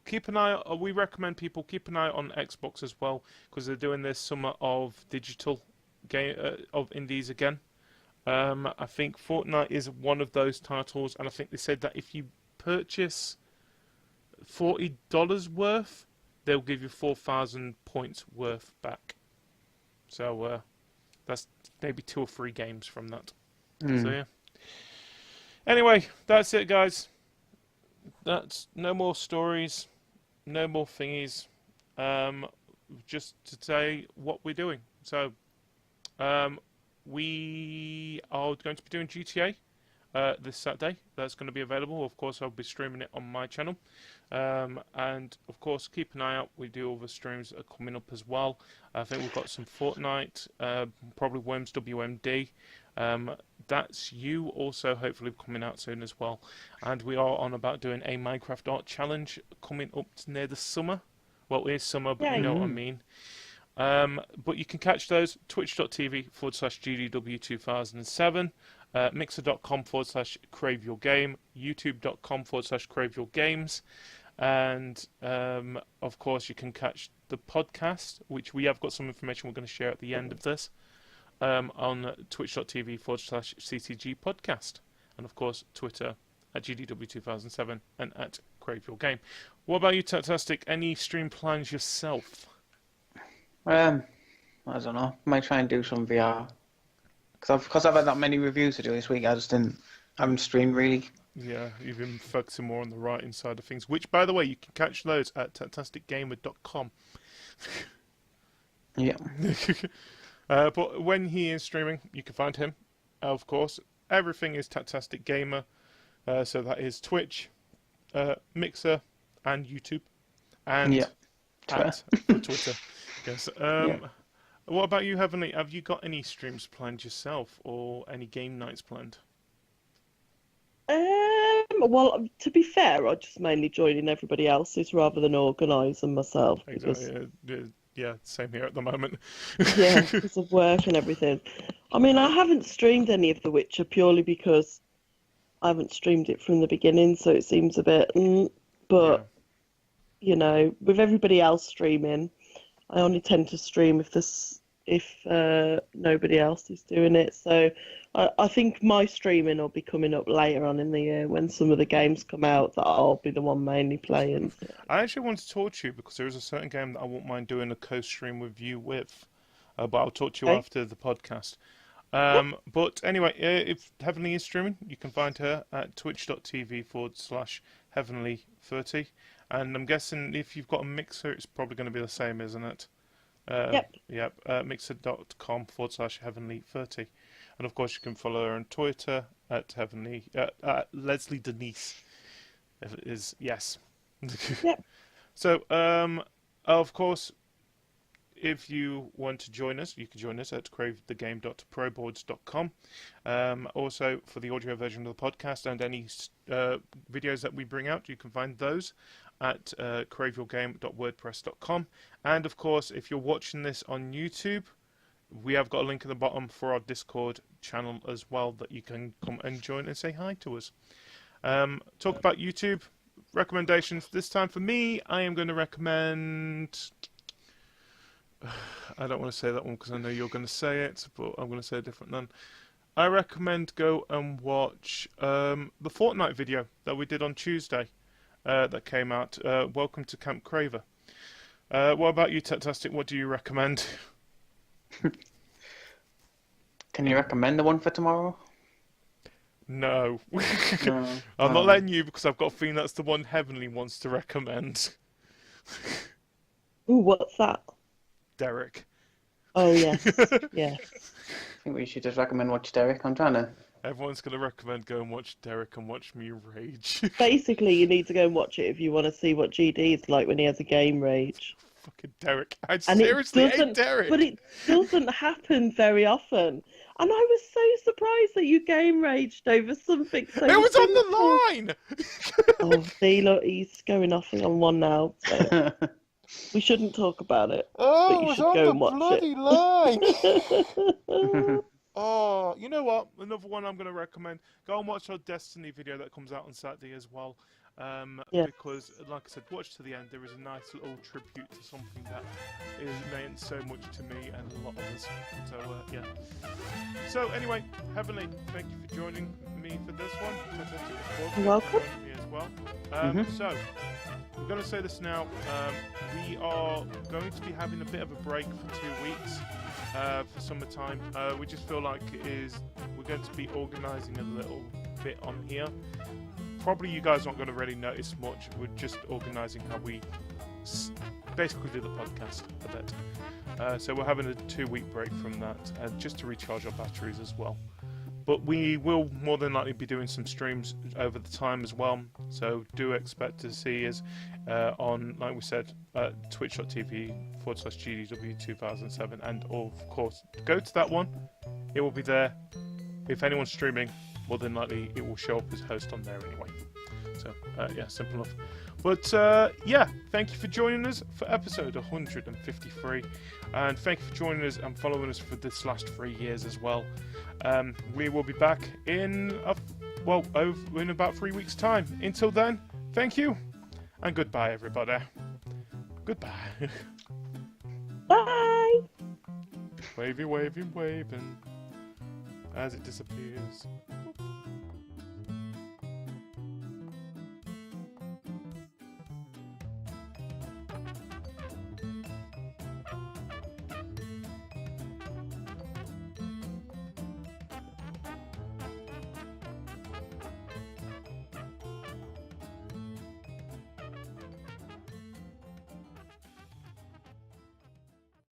Keep an eye. We recommend people keep an eye on Xbox as well because they're doing this summer of digital game of indies again. I think Fortnite is one of those titles, and I think they said that if you purchase $40 worth, they'll give you 4,000 points worth back. So That's maybe 2 or 3 games from that. Mm. So yeah. Anyway, that's it, guys. That's no more stories, no more thingies. Just to say what we're doing. So, we are going to be doing GTA this Saturday. That's going to be available. Of course, I'll be streaming it on my channel. And of course, keep an eye out. We do other streams that are coming up as well. I think we've got some Fortnite, probably Worms WMD. That's you also hopefully coming out soon as well. And we are on about doing a Minecraft art challenge coming up near the summer. Well, it is summer, but you know what I mean. But you can catch those twitch.tv/GDW2007, mixer.com/CraveYourGame, youtube.com/CraveYourGames, and of course you can catch the podcast, which we have got some information we're going to share at the end of this, on twitch.tv/CTG Podcast, and of course Twitter at GDW2007 and at CraveYourGame. What about you, Tattastic? Any stream plans yourself? I don't know. Might try and do some VR. Because I've had that many reviews to do this week, I haven't streamed really. Yeah, you've been focusing more on the writing side of things, which, by the way, you can catch those at tattasticgamer.com. Yeah. But when he is streaming, you can find him, of course. Everything is Tattastic Gamer, so that is Twitch, Mixer, and YouTube, and Twitter. Yes. What about you, Heavenly? Have you got any streams planned yourself, or any game nights planned? Well, to be fair, I just mainly join in everybody else's rather than organise them myself. Exactly. Yeah, same here at the moment. Yeah, because of work and everything. I mean, I haven't streamed any of The Witcher purely because I haven't streamed it from the beginning, so it seems a bit. But you know, with everybody else streaming, I only tend to stream if nobody else is doing it. So I think my streaming will be coming up later on in the year when some of the games come out that I'll be the one mainly playing. I actually want to talk to you because there is a certain game that I won't mind doing a co-stream with you with, but I'll talk to you after the podcast. But anyway, if Heavenly is streaming, you can find her at twitch.tv/Heavenly30. And I'm guessing if you've got a mixer, it's probably going to be the same, isn't it? Yep. Mixer.com/Heavenly30. And of course, you can follow her on Twitter at Heavenly, Leslie Denise. If it is, yes. Yep. So, of course, if you want to join us, you can join us at cravethegame.proboards.com. Also, for the audio version of the podcast and any videos that we bring out, you can find those at craveyourgame.wordpress.com. And of course, if you're watching this on YouTube, we have got a link at the bottom for our Discord channel as well that you can come and join and say hi to us. Talk about YouTube recommendations. This time for me, I am going to recommend... I don't want to say that one because I know you're going to say it, but I'm going to say a different one. I recommend go and watch the Fortnite video that we did on Tuesday that came out. Welcome to Camp Craver. What about you, Tattastic? What do you recommend? Can you recommend the one for tomorrow? No. No. I'm not letting you because I've got a feeling that's the one Heavenly wants to recommend. Ooh, what's that? Derek. Oh, yes. Yeah. I think we should just recommend watch Derek. I'm trying to... Everyone's going to recommend go and watch Derek and watch me rage. Basically, you need to go and watch it if you want to see what GD is like when he has a game rage. Fucking Derek. I seriously hate Derek. But it doesn't happen very often. And I was so surprised that you game raged over something so It was simple. on the line! Oh, see, look, he's going off on one now. So we shouldn't talk about it. Oh, but you it was should on go the and watch bloody it. line! Oh, you know what? Another one I'm going to recommend. Go and watch our Destiny video that comes out on Saturday as well. Because, like I said, watch to the end. There is a nice little tribute to something that meant so much to me and a lot of us. So, yeah. So, anyway, Heavenly, thank you for joining me for this one. You're welcome. Me as well. So, we're going to say this now. We are going to be having a bit of a break for 2 weeks for summertime. We just feel like we're going to be organising a little bit on here. Probably you guys aren't going to really notice much. We're just organising how we basically do the podcast a bit. So we're having a 2-week break from that, just to recharge our batteries as well. But we will more than likely be doing some streams over the time as well. So do expect to see us on, like we said, twitch.tv/GDW2007. And of course, go to that one. It will be there. If anyone's streaming, more than likely it will show up as host on there anyway. So, yeah, simple enough. But, yeah, thank you for joining us for episode 153. And thank you for joining us and following us for this last 3 years as well. We will be back in about 3 weeks' time. Until then, thank you. And goodbye, everybody. Goodbye. Bye. Wavy, waving, waving as it disappears.